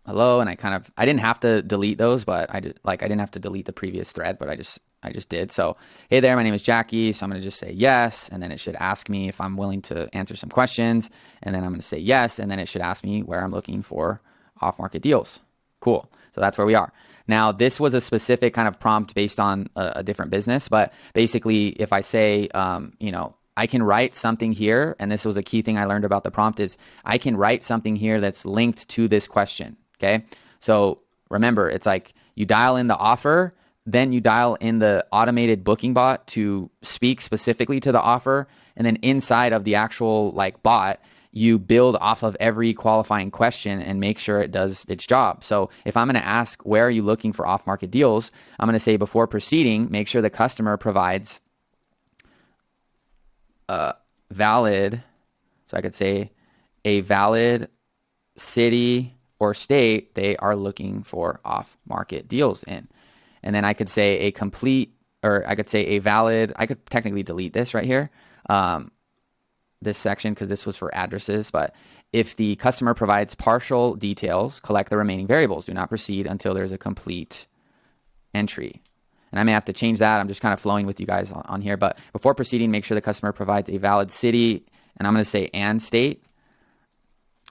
hello, and I didn't have to delete those, but I didn't have to delete the previous thread, but I just did. So, hey there, my name is Jackie. So I'm going to just say yes. And then it should ask me if I'm willing to answer some questions. And then I'm going to say yes. And then it should ask me where I'm looking for off-market deals. Cool. So that's where we are. Now, this was a specific kind of prompt based on a different business. But basically, if I say, I can write something here, and this was a key thing I learned about the prompt, is I can write something here that's linked to this question, okay? So remember, it's like you dial in the offer, then you dial in the automated booking bot to speak specifically to the offer, and then inside of the actual bot, you build off of every qualifying question and make sure it does its job. So if I'm going to ask, where are you looking for off-market deals? I'm going to say, before proceeding, make sure the customer provides valid, so I could say a valid city or state they are looking for off-market deals in. And then I could say a complete, or I could say a valid, I could technically delete this right here, this section, because this was for addresses. But if the customer provides partial details, collect the remaining variables. Do not proceed until there's a complete entry. And I may have to change that. I'm just kind of flowing with you guys on here. But before proceeding, make sure the customer provides a valid city, and I'm going to say and state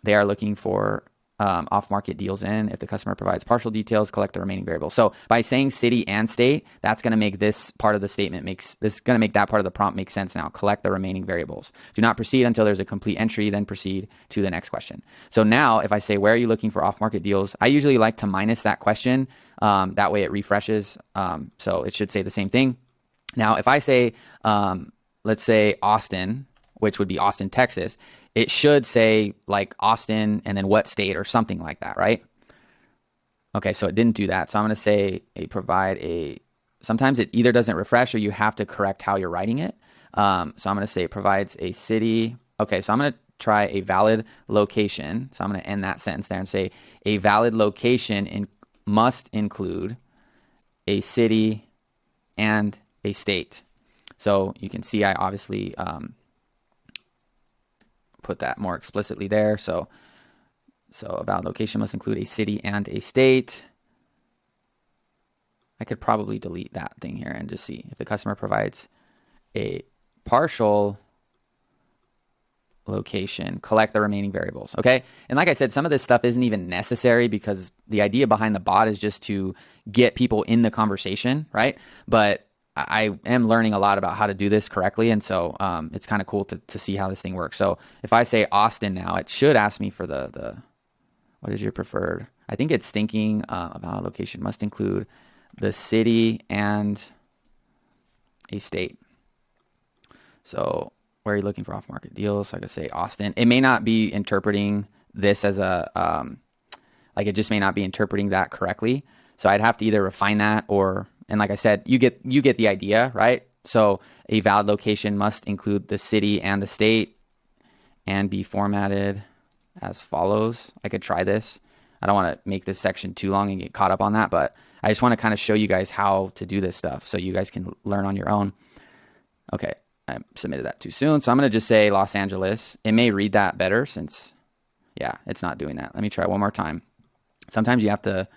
they are looking for off-market deals in. If the customer provides partial details, collect the remaining variables. So by saying city and state, that's going to make this part of the statement that part of the prompt make sense now. Collect the remaining variables. Do not proceed until there's a complete entry, then proceed to the next question. So now if I say, where are you looking for off-market deals? I usually like to minus that question. That way it refreshes. So it should say the same thing. Now, if I say, let's say Austin, which would be Austin, Texas, it should say Austin and then what state or something like that, right? Okay, so it didn't do that. So I'm going to say sometimes it either doesn't refresh or you have to correct how you're writing it. So I'm going to say it provides a city. Okay, so I'm going to try a valid location. So I'm going to end that sentence there and say a valid location must include a city and a state. So you can see I obviously put that more explicitly there. So a valid location must include a city and a state. I could probably delete that thing here and just see if the customer provides a partial location, collect the remaining variables. Okay. And like I said, some of this stuff isn't even necessary because the idea behind the bot is just to get people in the conversation, right? But I am learning a lot about how to do this correctly. And so it's kind of cool to see how this thing works. So if I say Austin now, it should ask me for the what is your preferred? I think it's thinking about location must include the city and a state. So where are you looking for off-market deals? So I could say Austin. It may not be interpreting this as it just may not be interpreting that correctly. So I'd have to either refine that and like I said, you get the idea, right? So a valid location must include the city and the state and be formatted as follows. I could try this. I don't want to make this section too long and get caught up on that, but I just want to kind of show you guys how to do this stuff so you guys can learn on your own. Okay, I submitted that too soon. So I'm going to just say Los Angeles. It may read that better since, yeah, it's not doing that. Let me try one more time. Sometimes you have to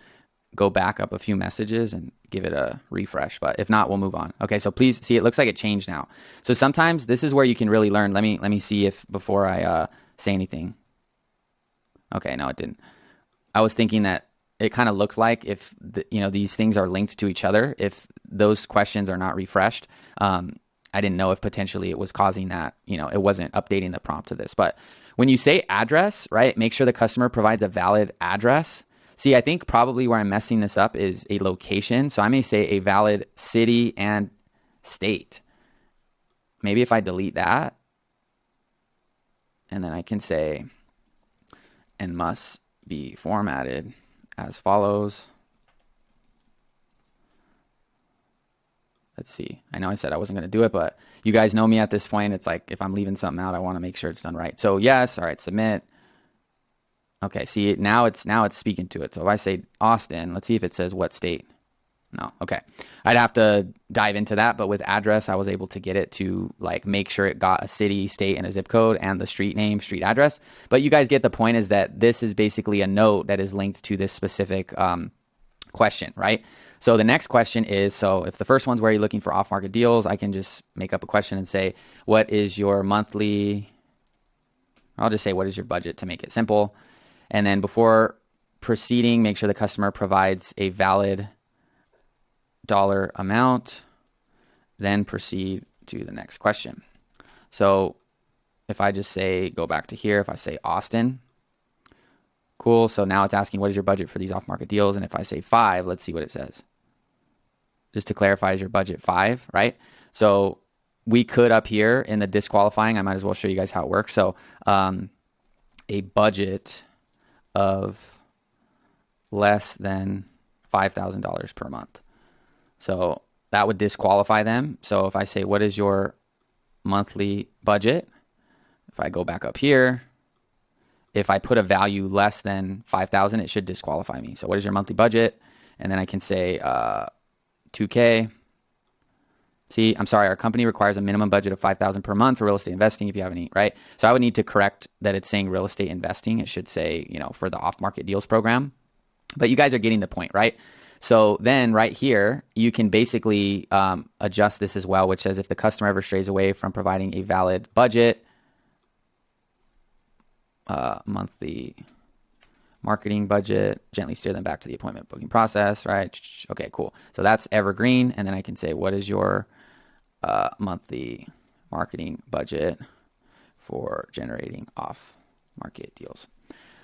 go back up a few messages and give it a refresh, but if not, we'll move on. Okay, so please see, it looks like it changed now. So sometimes this is where you can really learn. Let me see if before I say anything. Okay, no, it didn't. I was thinking that it kind of looked like if these things are linked to each other, if those questions are not refreshed. I didn't know if potentially it was causing that, it wasn't updating the prompt to this. But when you say address, right, make sure the customer provides a valid address. See, I think probably where I'm messing this up is a location. So I may say a valid city and state. Maybe if I delete that, and then I can say, and must be formatted as follows. Let's see. I know I said I wasn't going to do it, but you guys know me at this point. It's like if I'm leaving something out, I want to make sure it's done right. So yes, all right, submit. Okay, see, now it's speaking to it. So if I say Austin, let's see if it says what state. No. Okay. I'd have to dive into that, but with address, I was able to get it to like make sure it got a city, state, and a zip code and the street name, street address. But you guys get the point, is that this is basically a note that is linked to this specific question, right? So the next question is, so if the first one's where you're looking for off-market deals, I can just make up a question and say, what is your monthly, I'll just say, what is your budget to make it simple? And then before proceeding, make sure the customer provides a valid dollar amount, then proceed to the next question. So if I just say, go back to here, if I say Austin, cool. So now it's asking, what is your budget for these off-market deals? And if I say 5, let's see what it says. Just to clarify, is your budget 5, right? So we could up here in the disqualifying, I might as well show you guys how it works. So a budget of less than $5,000 per month. So that would disqualify them. So if I say, what is your monthly budget? If I go back up here, if I put a value less than 5,000, it should disqualify me. So what is your monthly budget? And then I can say 2K. See, I'm sorry, our company requires a minimum budget of 5,000 per month for real estate investing if you have any, right? So I would need to correct that it's saying real estate investing. It should say, for the off-market deals program. But you guys are getting the point, right? So then right here, you can basically adjust this as well, which says if the customer ever strays away from providing a valid budget, monthly marketing budget, gently steer them back to the appointment booking process, right? Okay, cool. So that's evergreen. And then I can say, what is your monthly marketing budget for generating off-market deals?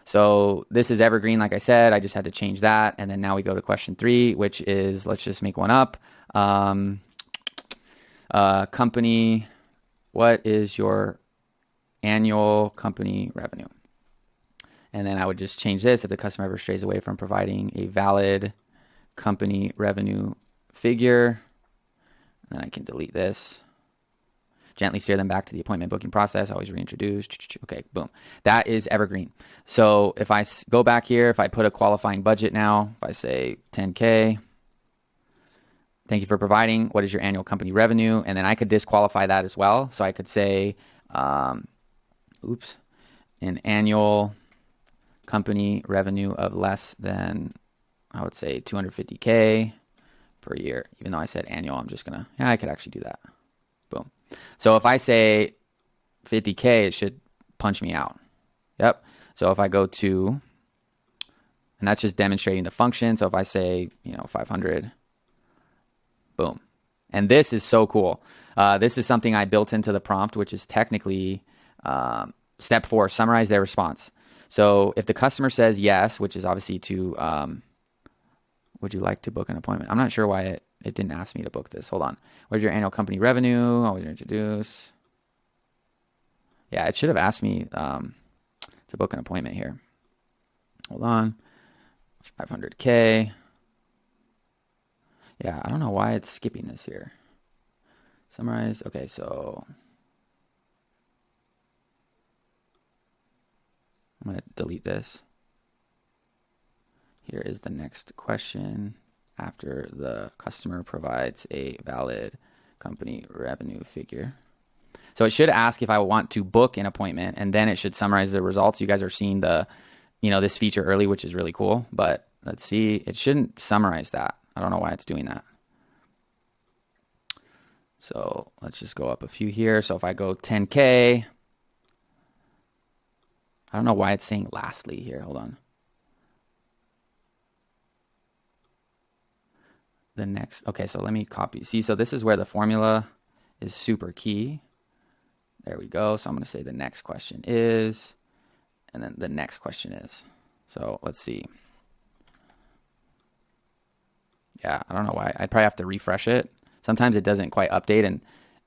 So this is evergreen, like I said. I just had to change that. And then now we go to question 3, which is, let's just make one up. Company, what is your annual company revenue? And then I would just change this if the customer ever strays away from providing a valid company revenue figure. And then I can delete this. Gently steer them back to the appointment booking process. Always reintroduce. Okay, boom. That is evergreen. So if I go back here, if I put a qualifying budget now, if I say 10K, thank you for providing, what is your annual company revenue? And then I could disqualify that as well. So I could say, an annual company revenue of less than, I would say 250K per year. Even though I said annual, I'm just gonna, I could actually do that. Boom. So if I say 50K, it should punch me out. Yep. So if I go to, and that's just demonstrating the function. So if I say, 500, boom. And this is so cool. This is something I built into the prompt, which is technically step 4, summarize their response. So if the customer says yes, which is obviously to, would you like to book an appointment? I'm not sure why it didn't ask me to book this. Hold on. Where's your annual company revenue? Always introduce. Yeah, it should have asked me to book an appointment here. Hold on. 500K. Yeah, I don't know why it's skipping this here. Summarize. Okay, so I'm going to delete this. Here is the next question. After the customer provides a valid company revenue figure. So it should ask if I want to book an appointment, and then it should summarize the results. You guys are seeing the, this feature early, which is really cool, but let's see. It shouldn't summarize that. I don't know why it's doing that. So let's just go up a few here. So if I go 10K, I don't know why it's saying lastly here. Hold on. The next, okay, so let me copy. See, so this is where the formula is super key. There we go. So I'm going to say the next question is, and then the next question is. So let's see. Yeah, I don't know why. I'd probably have to refresh it. Sometimes it doesn't quite update. And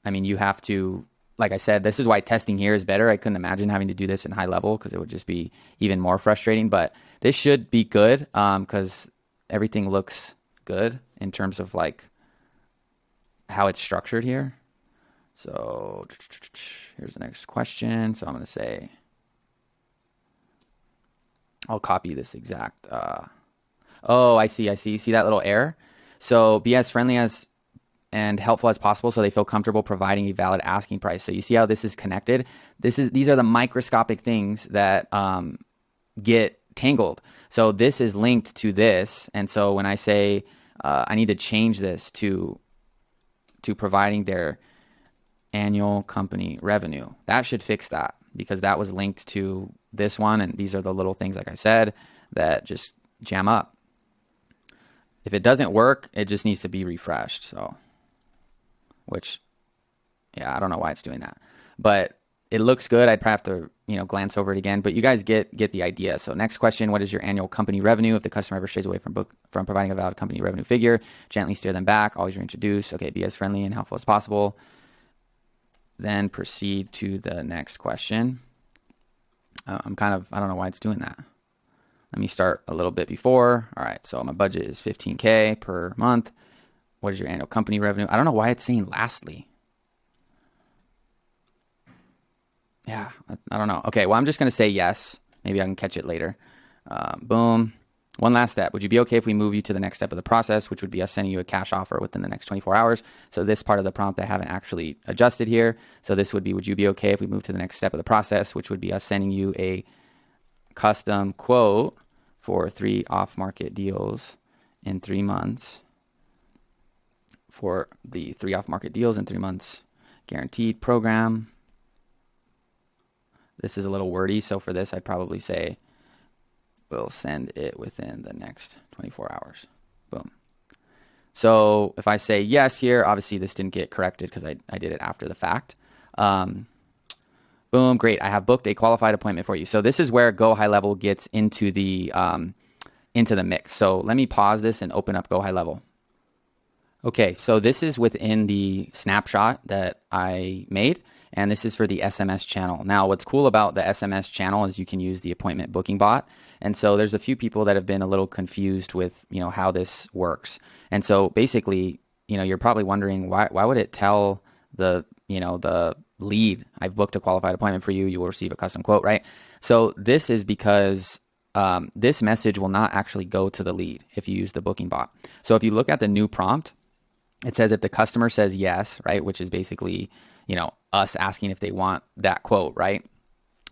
I mean, you have to, like I said, this is why testing here is better. I couldn't imagine having to do this in high level because it would just be even more frustrating. But this should be good because everything looks good in terms of like how it's structured here. So here's the next question. So I'm going to say, I'll copy this exact. Oh, I see. See that little error? So be as friendly as and helpful as possible so they feel comfortable providing a valid asking price. So you see how this is connected? These are the microscopic things that get tangled. So this is linked to this. And so when I say I need to change this to providing their annual company revenue, that should fix that, because that was linked to this one. And these are the little things, like I said, that just jam up. If it doesn't work, it just needs to be refreshed. So, which, yeah, I don't know why it's doing that, but it looks good. I'd probably have to, glance over it again, but you guys get the idea. So next question, what is your annual company revenue? If the customer ever strays away from providing a valid company revenue figure, gently steer them back, always reintroduce. Okay, be as friendly and helpful as possible. Then proceed to the next question. I don't know why it's doing that. Let me start a little bit before. All right, so my budget is $15K per month. What is your annual company revenue? I don't know why it's saying lastly. Yeah, I don't know. Okay, well, I'm just going to say yes. Maybe I can catch it later. Boom. One last step. Would you be okay if we move you to the next step of the process, which would be us sending you a cash offer within the next 24 hours? So this part of the prompt I haven't actually adjusted here. So this would be, would you be okay if we move to the next step of the process, which would be us sending you a custom quote for 3 off-market deals in 3 months. For the 3 off-market deals in 3 months guaranteed program. This is a little wordy, so for this, I'd probably say we'll send it within the next 24 hours. Boom. So if I say yes here, obviously this didn't get corrected because I did it after the fact. Boom, great. I have booked a qualified appointment for you. So this is where GoHighLevel gets into the mix. So let me pause this and open up GoHighLevel. Okay, so this is within the snapshot that I made. And this is for the SMS channel. Now, what's cool about the SMS channel is you can use the appointment booking bot. And so there's a few people that have been a little confused with, how this works. And so basically, you're probably wondering why would it tell the lead, I've booked a qualified appointment for you, you will receive a custom quote, right? So this is because this message will not actually go to the lead if you use the booking bot. So if you look at the new prompt, it says if the customer says yes, right, which is basically, us asking if they want that quote, right?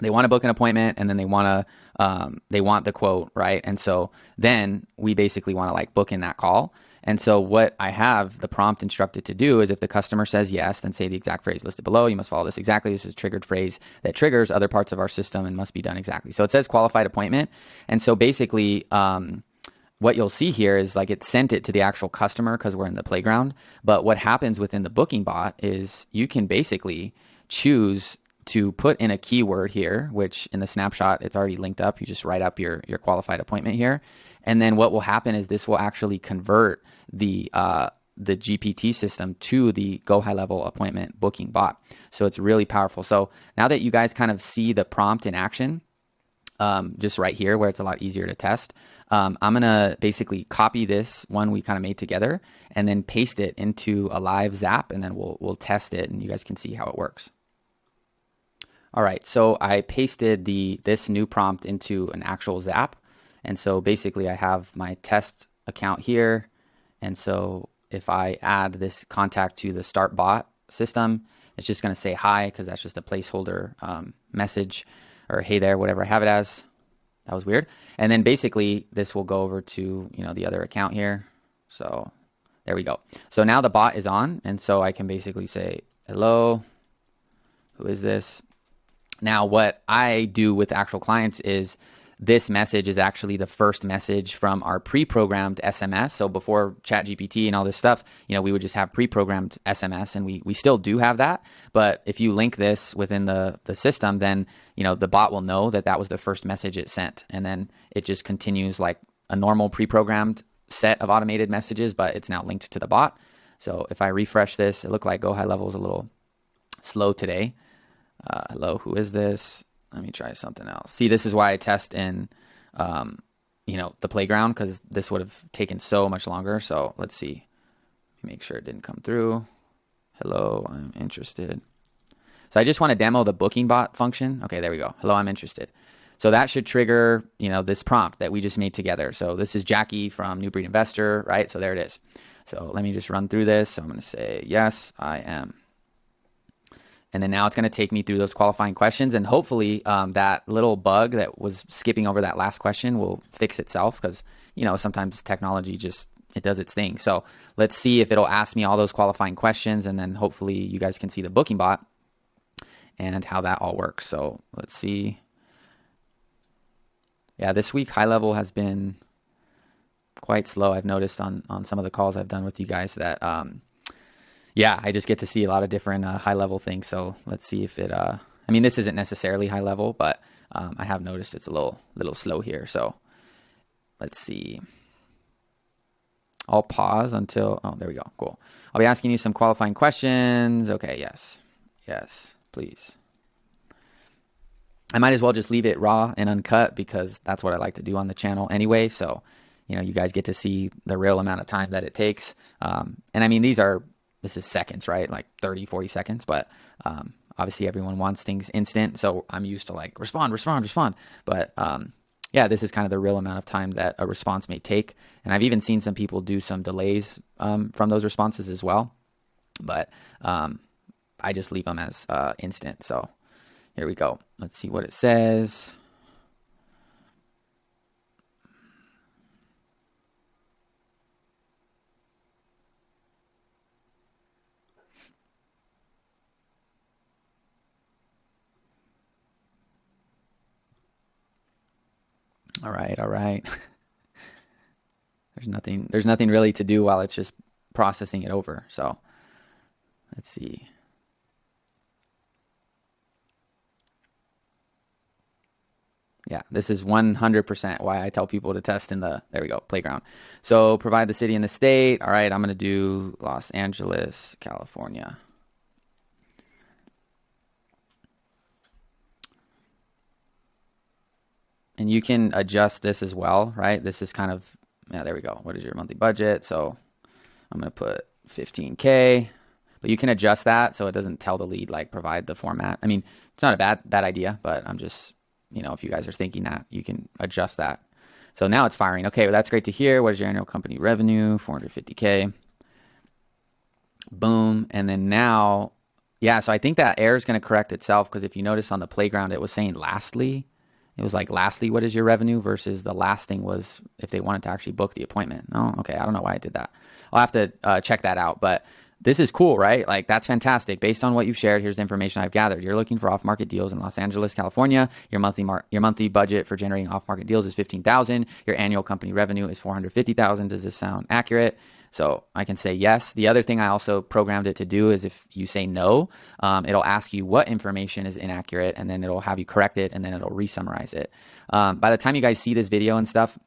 They want to book an appointment and then they want the quote, right? And so then we basically want to book in that call. And so what I have the prompt instructed to do is if the customer says yes, then say the exact phrase listed below. You must follow this exactly. This is a triggered phrase that triggers other parts of our system and must be done exactly. So it says qualified appointment. And so basically, what you'll see here is it sent it to the actual customer because we're in the playground. But what happens within the booking bot is you can basically choose to put in a keyword here, which in the snapshot, it's already linked up. You just write up your qualified appointment here. And then what will happen is this will actually convert the GPT system to the GoHighLevel appointment booking bot. So it's really powerful. So now that you guys kind of see the prompt in action, just right here where it's a lot easier to test, I'm going to basically copy this one we kind of made together and then paste it into a live Zap, and then we'll test it and you guys can see how it works. All right, so I pasted this new prompt into an actual Zap. And so basically I have my test account here. And so if I add this contact to the start bot system, it's just going to say hi because that's just a placeholder message, or hey there, whatever I have it as. That was weird. And then basically this will go over to, the other account here. So there we go. So now the bot is on. And so I can basically say, hello, who is this? Now what I do with actual clients is this message is actually the first message from our pre-programmed SMS. So before ChatGPT and all this stuff, we would just have pre-programmed SMS, and we still do have that. But if you link this within the system, then, the bot will know that was the first message it sent. And then it just continues like a normal pre-programmed set of automated messages, but it's now linked to the bot. So if I refresh this, it looked like GoHighLevel is a little slow today. Hello, who is this? Let me try something else. See, this is why I test in, the playground, because this would have taken so much longer. So let's see. Make sure it didn't come through. Hello, I'm interested. So I just want to demo the booking bot function. Okay, there we go. Hello, I'm interested. So that should trigger, this prompt that we just made together. So this is Jackie from New Breed Investor, right? So there it is. So let me just run through this. So I'm going to say, yes, I am. And then now it's going to take me through those qualifying questions, and hopefully that little bug that was skipping over that last question will fix itself, because, you know, sometimes technology just, it does its thing. So let's see if it'll ask me all those qualifying questions, and then hopefully you guys can see the booking bot and how that all works. So let's see. Yeah, this week GoHighLevel has been quite slow. I've noticed on some of the calls I've done with you guys that yeah, I just get to see a lot of different high level things. So let's see if it, I mean, this isn't necessarily high level, but I have noticed it's a little slow here. So let's see. I'll pause until, oh, there we go. Cool. I'll be asking you some qualifying questions. Okay. Yes. Yes, please. I might as well just leave it raw and uncut, because that's what I like to do on the channel anyway. So, you know, you guys get to see the real amount of time that it takes. And I mean, this is seconds, right? Like 30, 40 seconds, but obviously everyone wants things instant. So I'm used to like respond. But yeah, this is kind of the real amount of time that a response may take. And I've even seen some people do some delays from those responses as well. But I just leave them as instant. So here we go. Let's see what it says. All right. There's nothing really to do while it's just processing it over. So let's see. Yeah, this is 100% why I tell people to test in the, there we go, playground. So provide the city and the state. All right, I'm going to do Los Angeles, California. And you can adjust this as well, right? This is kind of, yeah, there we go. What is your monthly budget? So I'm going to put 15K, but you can adjust that so it doesn't tell the lead, like, provide the format. I mean, it's not a bad idea, but I'm just, you know, if you guys are thinking that, you can adjust that. So now it's firing. Okay, well, that's great to hear. What is your annual company revenue? 450K. Boom. And then now, yeah, so I think that error is going to correct itself, because if you notice on the playground, it was saying lastly. It was like, lastly, what is your revenue, versus the last thing was if they wanted to actually book the appointment. Oh, okay. I don't know why I did that. I'll have to check that out. But this is cool, right? Like, that's fantastic. Based on what you've shared, here's the information I've gathered. You're looking for off-market deals in Los Angeles, California. Your monthly budget for generating off-market deals is $15,000. Your annual company revenue is $450,000. Does this sound accurate? So I can say yes. The other thing I also programmed it to do is, if you say no, it'll ask you what information is inaccurate, and then it'll have you correct it, and then it'll re-summarize it. By the time you guys see this video and stuff,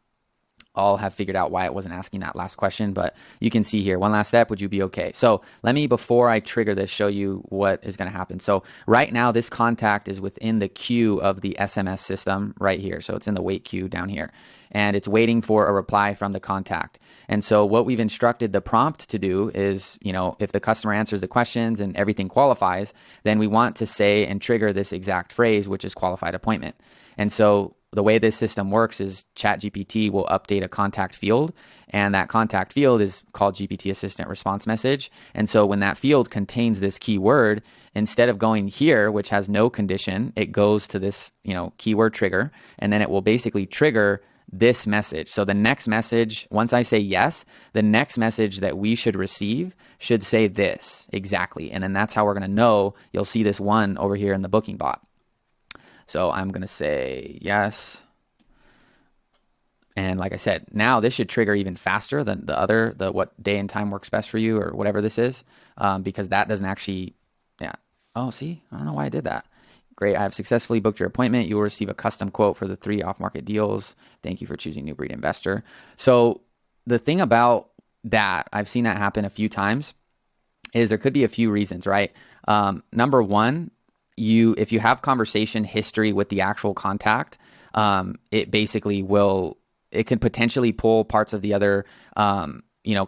I'll have figured out why it wasn't asking that last question, but you can see here, one last step, would you be okay? So let me, before I trigger this, show you what is going to happen. So right now, this contact is within the queue of the SMS system right here. So it's in the wait queue down here, and it's waiting for a reply from the contact. And so what we've instructed the prompt to do is, you know, if the customer answers the questions and everything qualifies, then we want to say and trigger this exact phrase, which is qualified appointment. And so the way this system works is ChatGPT will update a contact field, and that contact field is called GPT Assistant Response Message. And so when that field contains this keyword, instead of going here, which has no condition, it goes to this, you know, keyword trigger, and then it will basically trigger this message. So the next message, once I say yes, the next message that we should receive should say this exactly. And then that's how we're going to know. You'll see this one over here in the booking bot. So I'm going to say yes. And like I said, now this should trigger even faster than the what day and time works best for you, or whatever this is, because that doesn't actually, yeah. Oh, see, I don't know why I did that. Great, I have successfully booked your appointment. You will receive a custom quote for the 3 off-market deals. Thank you for choosing New Breed Investor. So the thing about that, I've seen that happen a few times, is there could be a few reasons, right? Number one, if you have conversation history with the actual contact, it basically it could potentially pull parts of the other,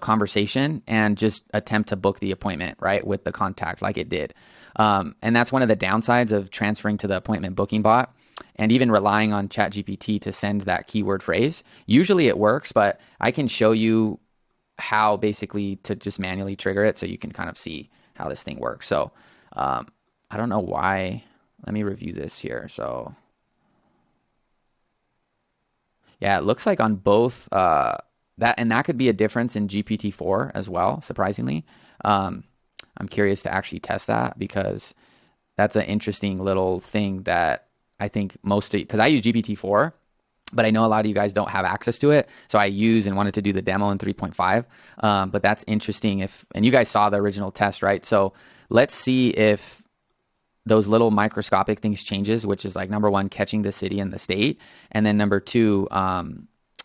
conversation and just attempt to book the appointment, right, with the contact, like it did. And that's one of the downsides of transferring to the appointment booking bot, and even relying on ChatGPT to send that keyword phrase. Usually it works, but I can show you how basically to just manually trigger it so you can kind of see how this thing works. So I don't know why. Let me review this here. So yeah, it looks like on both that could be a difference in GPT-4 as well, surprisingly. I'm curious to actually test that because that's an interesting little thing that I think because I use GPT-4, but I know a lot of you guys don't have access to it. So I use and wanted to do the demo in 3.5. But that's interesting and you guys saw the original test, right? So let's see if those little microscopic things changes, which is like number one, catching the city and the state. And then number two,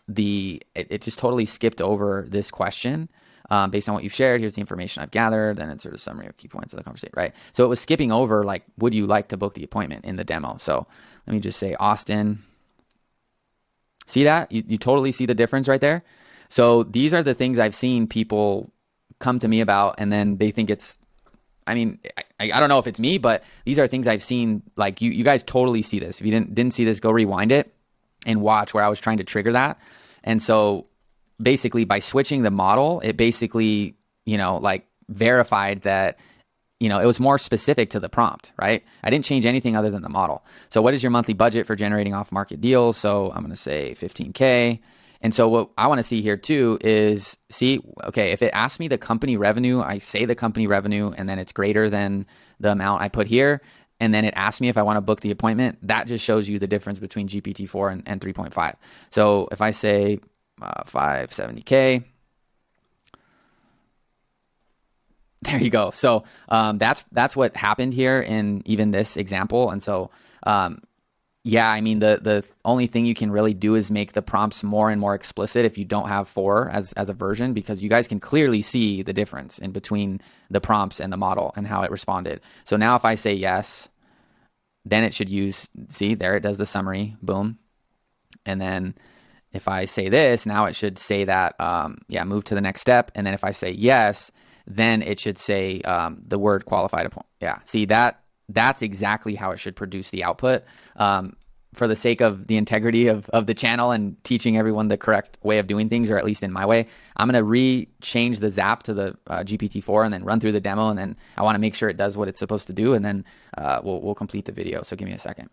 it just totally skipped over this question. Based on what you've shared, here's the information I've gathered, and it's sort of summary of key points of the conversation, right? So it was skipping over like, would you like to book the appointment in the demo? So let me just say Austin. See that? You totally see the difference right there. So these are the things I've seen people come to me about, and then they think it's, I mean, I don't know if it's me, but these are things I've seen. Like you guys totally see this. If you didn't see this, go rewind it and watch where I was trying to trigger that. And so basically by switching the model, it basically, like verified that, it was more specific to the prompt, right? I didn't change anything other than the model. So what is your monthly budget for generating off market deals? So I'm going to say 15K. And so what I want to see here too is okay, if it asks me the company revenue, I say the company revenue and then it's greater than the amount I put here. And then it asks me if I want to book the appointment. That just shows you the difference between GPT-4 and 3.5. So if I say 570K, there you go. So that's what happened here in even this example. And so yeah, I mean, the only thing you can really do is make the prompts more and more explicit if you don't have 4 as a version, because you guys can clearly see the difference in between the prompts and the model and how it responded. So now if I say yes, then it should see, there it does the summary, boom. And then if I say this, now it should say that, move to the next step. And then if I say yes, then it should say the word qualified. Yeah, see that's exactly how it should produce the output. For the sake of the integrity of the channel and teaching everyone the correct way of doing things, or at least in my way, I'm going to change the Zap to the GPT-4 and then run through the demo. And then I want to make sure it does what it's supposed to do. And then we'll complete the video. So give me a second.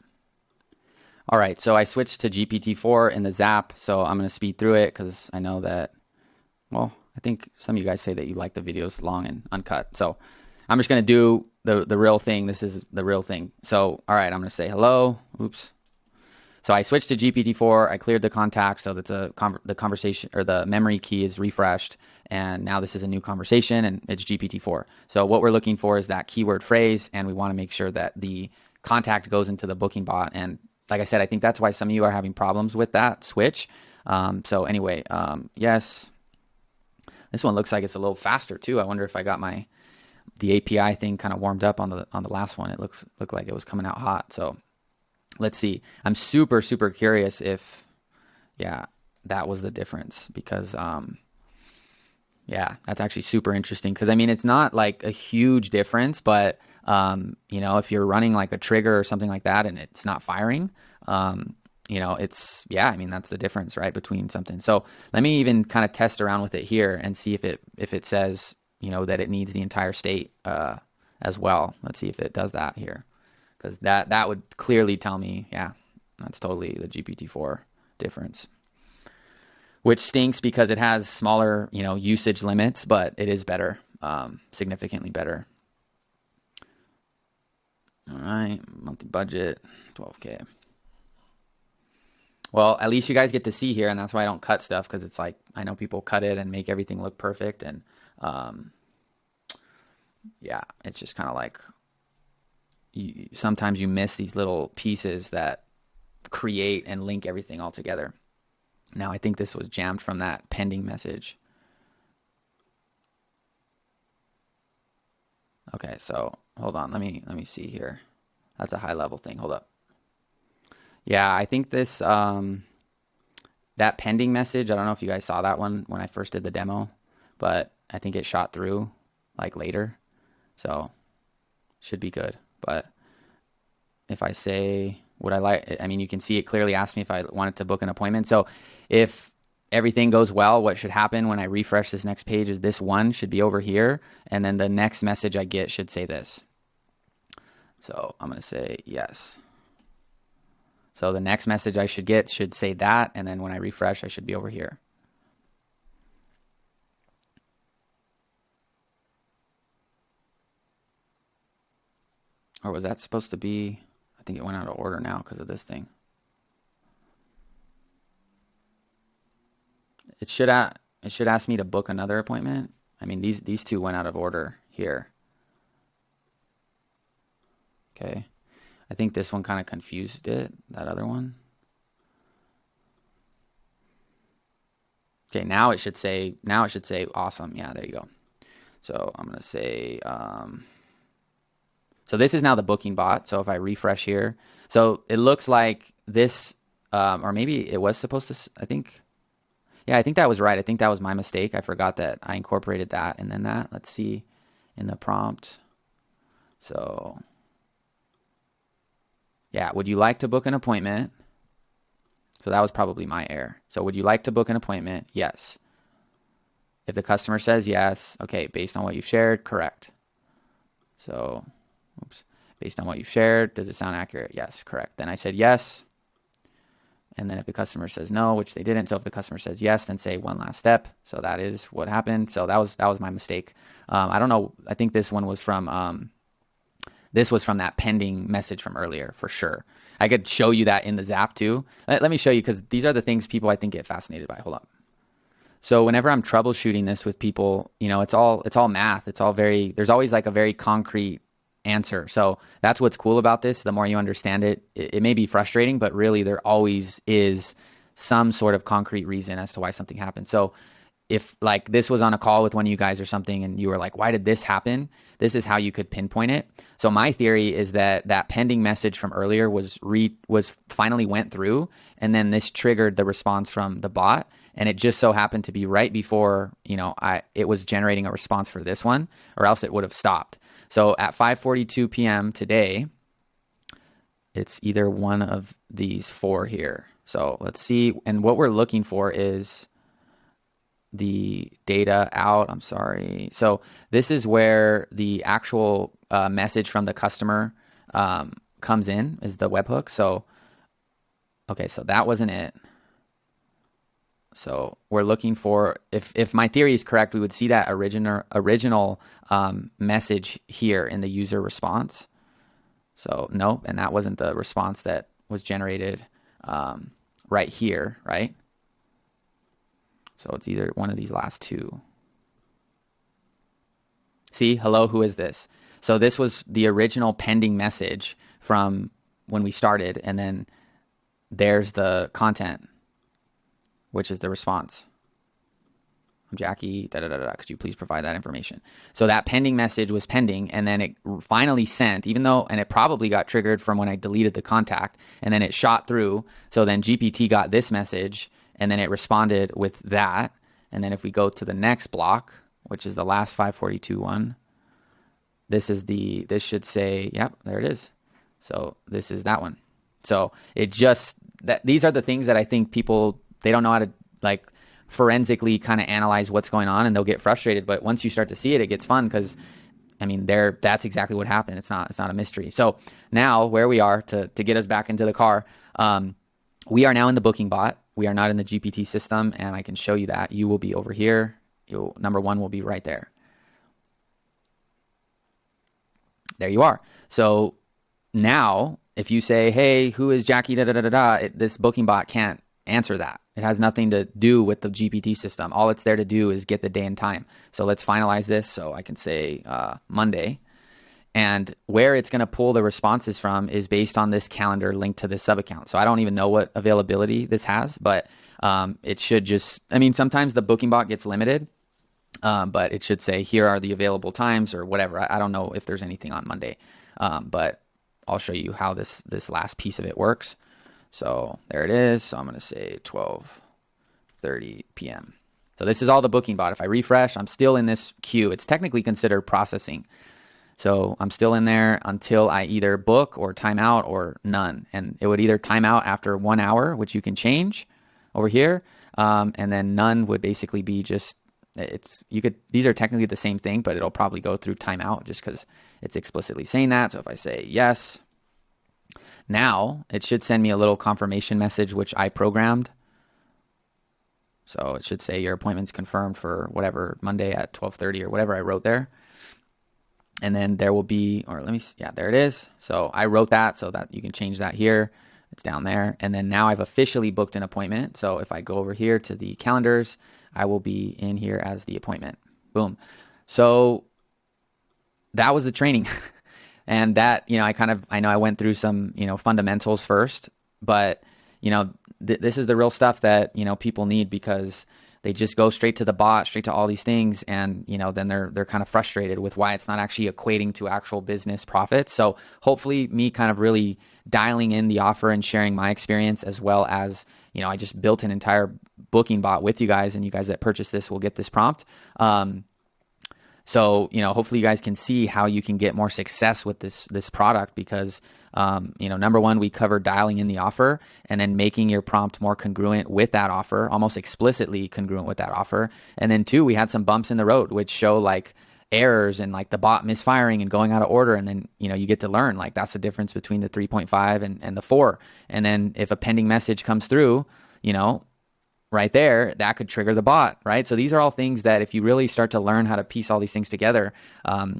All right, so I switched to GPT-4 in the Zap. So I'm going to speed through it because I know that, well, I think some of you guys say that you like the videos long and uncut. So I'm just going to do the real thing. This is the real thing. So, all right, I'm going to say hello. Oops. So I switched to GPT-4. I cleared the contact. So that's the conversation, or the memory key is refreshed. And now this is a new conversation and it's GPT-4. So what we're looking for is that keyword phrase. And we want to make sure that the contact goes into the booking bot. And like I said, I think that's why some of you are having problems with that switch. So anyway, yes. This one looks like it's a little faster too. I wonder if I got the API thing kind of warmed up on the last one. It looked like it was coming out hot. So let's see. I'm super, super curious if, that was the difference, because, that's actually super interesting. Cause I mean, it's not like a huge difference, but, if you're running like a trigger or something like that and it's not firing, it's, I mean, that's the difference, right, between something. So let me even kind of test around with it here and see if it says, that it needs the entire state as well. Let's see if it does that here, because that would clearly tell me, that's totally the GPT-4 difference, which stinks because it has smaller, usage limits, but it is better, significantly better. All right, monthly budget, 12K. Well, at least you guys get to see here, and that's why I don't cut stuff, because it's like, I know people cut it and make everything look perfect, and it's just kind of like, sometimes you miss these little pieces that create and link everything all together. Now, I think this was jammed from that pending message. Okay, so hold on, let me see here. That's a high level thing. Hold up. Yeah, I think this, that pending message, I don't know if you guys saw that one when I first did the demo, but I think it shot through like later. So should be good. But if I say, would I like, I mean, you can see it clearly asked me if I wanted to book an appointment. So if everything goes well, what should happen when I refresh this next page is this one should be over here. And then the next message I get should say this. So I'm going to say yes. So the next message I should get should say that. And then when I refresh, I should be over here. Or was that supposed to be? I think it went out of order now because of this thing. It should ask me to book another appointment. I mean, these two went out of order here. Okay. I think this one kind of confused it, that other one. Okay, now it should say awesome. Yeah, there you go. So I'm going to say, so this is now the booking bot. So if I refresh here, so it looks like this, or maybe it was supposed to, I think that was right. I think that was my mistake. I forgot that I incorporated that and then that. Let's see in the prompt. So yeah, would you like to book an appointment? So that was probably my error. So would you like to book an appointment? Yes. If the customer says yes, okay, based on what you've shared, correct. So, oops, based on what you've shared, does it sound accurate? Yes, correct. Then I said yes. And then if the customer says no, which they didn't, so if the customer says yes, then say one last step. So that is what happened. So that was my mistake. I don't know. I think this one was from that pending message from earlier for sure. I could show you that in the Zap too. Let me show you because these are the things people I think get fascinated by. Hold up. So whenever I'm troubleshooting this with people, it's all math. It's all there's always like a very concrete answer. So that's what's cool about this. The more you understand it, it may be frustrating, but really there always is some sort of concrete reason as to why something happened. So if like this was on a call with one of you guys or something and you were like, why did this happen? This is how you could pinpoint it. So my theory is that pending message from earlier was finally went through, and then this triggered the response from the bot. And it just so happened to be right before, it was generating a response for this one, or else it would have stopped. So at 5:42 p.m. today, it's either one of these four here. So let's see. And what we're looking for is the data out. I'm sorry. So this is where the actual message from the customer comes in, is the webhook. So, okay, so that wasn't it. So we're looking for, if my theory is correct, we would see that original message here in the user response. So nope, and that wasn't the response that was generated right here, right? So it's either one of these last two. See, hello, who is this? So this was the original pending message from when we started, and then there's the content, which is the response. I'm Jackie, could you please provide that information? So that pending message was pending, and then it finally sent, and it probably got triggered from when I deleted the contact, and then it shot through. So then GPT got this message, and then it responded with that. And then if we go to the next block, which is the last 542 one, this should say, yep, there it is. So this is that one. So these are the things that I think people, they don't know how to like forensically kind of analyze what's going on, and they'll get frustrated. But once you start to see it, it gets fun because that's exactly what happened. It's not a mystery. So now where we are to get us back into the car, we are now in the booking bot. We are not in the GPT system, and I can show you that. You will be over here. Number one will be right there. There you are. So now if you say, hey, who is Jackie, this booking bot can't answer that. It has nothing to do with the GPT system. All it's there to do is get the day and time. So let's finalize this. So I can say Monday. And where it's going to pull the responses from is based on this calendar linked to this sub account. So I don't even know what availability this has, but it should just, sometimes the booking bot gets limited, but it should say, here are the available times or whatever. I don't know if there's anything on Monday, but I'll show you how this last piece of it works. So there it is. So I'm going to say 12:30 p.m. So this is all the booking bot. If I refresh, I'm still in this queue. It's technically considered processing. So I'm still in there until I either book or time out or none. And it would either time out after 1 hour, which you can change over here. And then none would basically be just, these are technically the same thing, but it'll probably go through timeout just because it's explicitly saying that. So if I say yes, now it should send me a little confirmation message, which I programmed. So it should say your appointment's confirmed for whatever, Monday at 12:30 or whatever I wrote there. And then there will be, or let me see, yeah, there it is. So I wrote that so that you can change that here. It's down there. And then now I've officially booked an appointment. So if I go over here to the calendars, I will be in here as the appointment. Boom. So that was the training. And that, I know I went through some, fundamentals first, but, this is the real stuff that, people need, because they just go straight to the bot, straight to all these things. And, then they're kind of frustrated with why it's not actually equating to actual business profits. So hopefully me kind of really dialing in the offer and sharing my experience, as well as, I just built an entire booking bot with you guys, and you guys that purchase this will get this prompt. So, hopefully you guys can see how you can get more success with this product, because, number one, we covered dialing in the offer and then making your prompt more congruent with that offer, almost explicitly congruent with that offer. And then two, we had some bumps in the road, which show like errors and like the bot misfiring and going out of order. And then, you get to learn, like, that's the difference between the 3.5 and the 4. And then if a pending message comes through, right there, that could trigger the bot, right? So these are all things that if you really start to learn how to piece all these things together,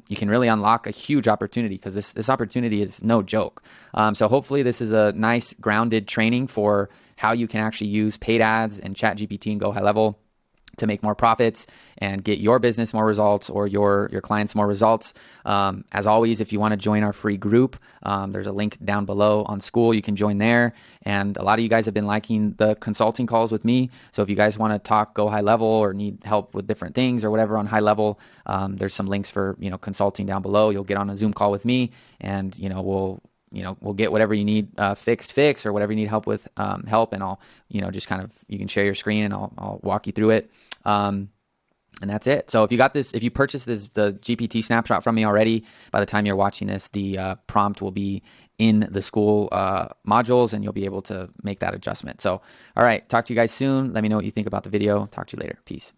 you can really unlock a huge opportunity, because this opportunity is no joke. So hopefully this is a nice grounded training for how you can actually use paid ads and ChatGPT and GoHighLevel to make more profits and get your business more results, or your clients more results. As always, if you want to join our free group, there's a link down below on School. You can join there. And a lot of you guys have been liking the consulting calls with me. So if you guys want to talk Go High Level or need help with different things or whatever on high level, there's some links for, consulting down below. You'll get on a Zoom call with me, and, we'll get whatever you need fixed, or whatever you need help with, help. And I'll, just kind of, you can share your screen and I'll walk you through it. And that's it. So if you purchased the GPT snapshot from me already, by the time you're watching this, the prompt will be in the School modules, and you'll be able to make that adjustment. So, all right, talk to you guys soon. Let me know what you think about the video. Talk to you later. Peace.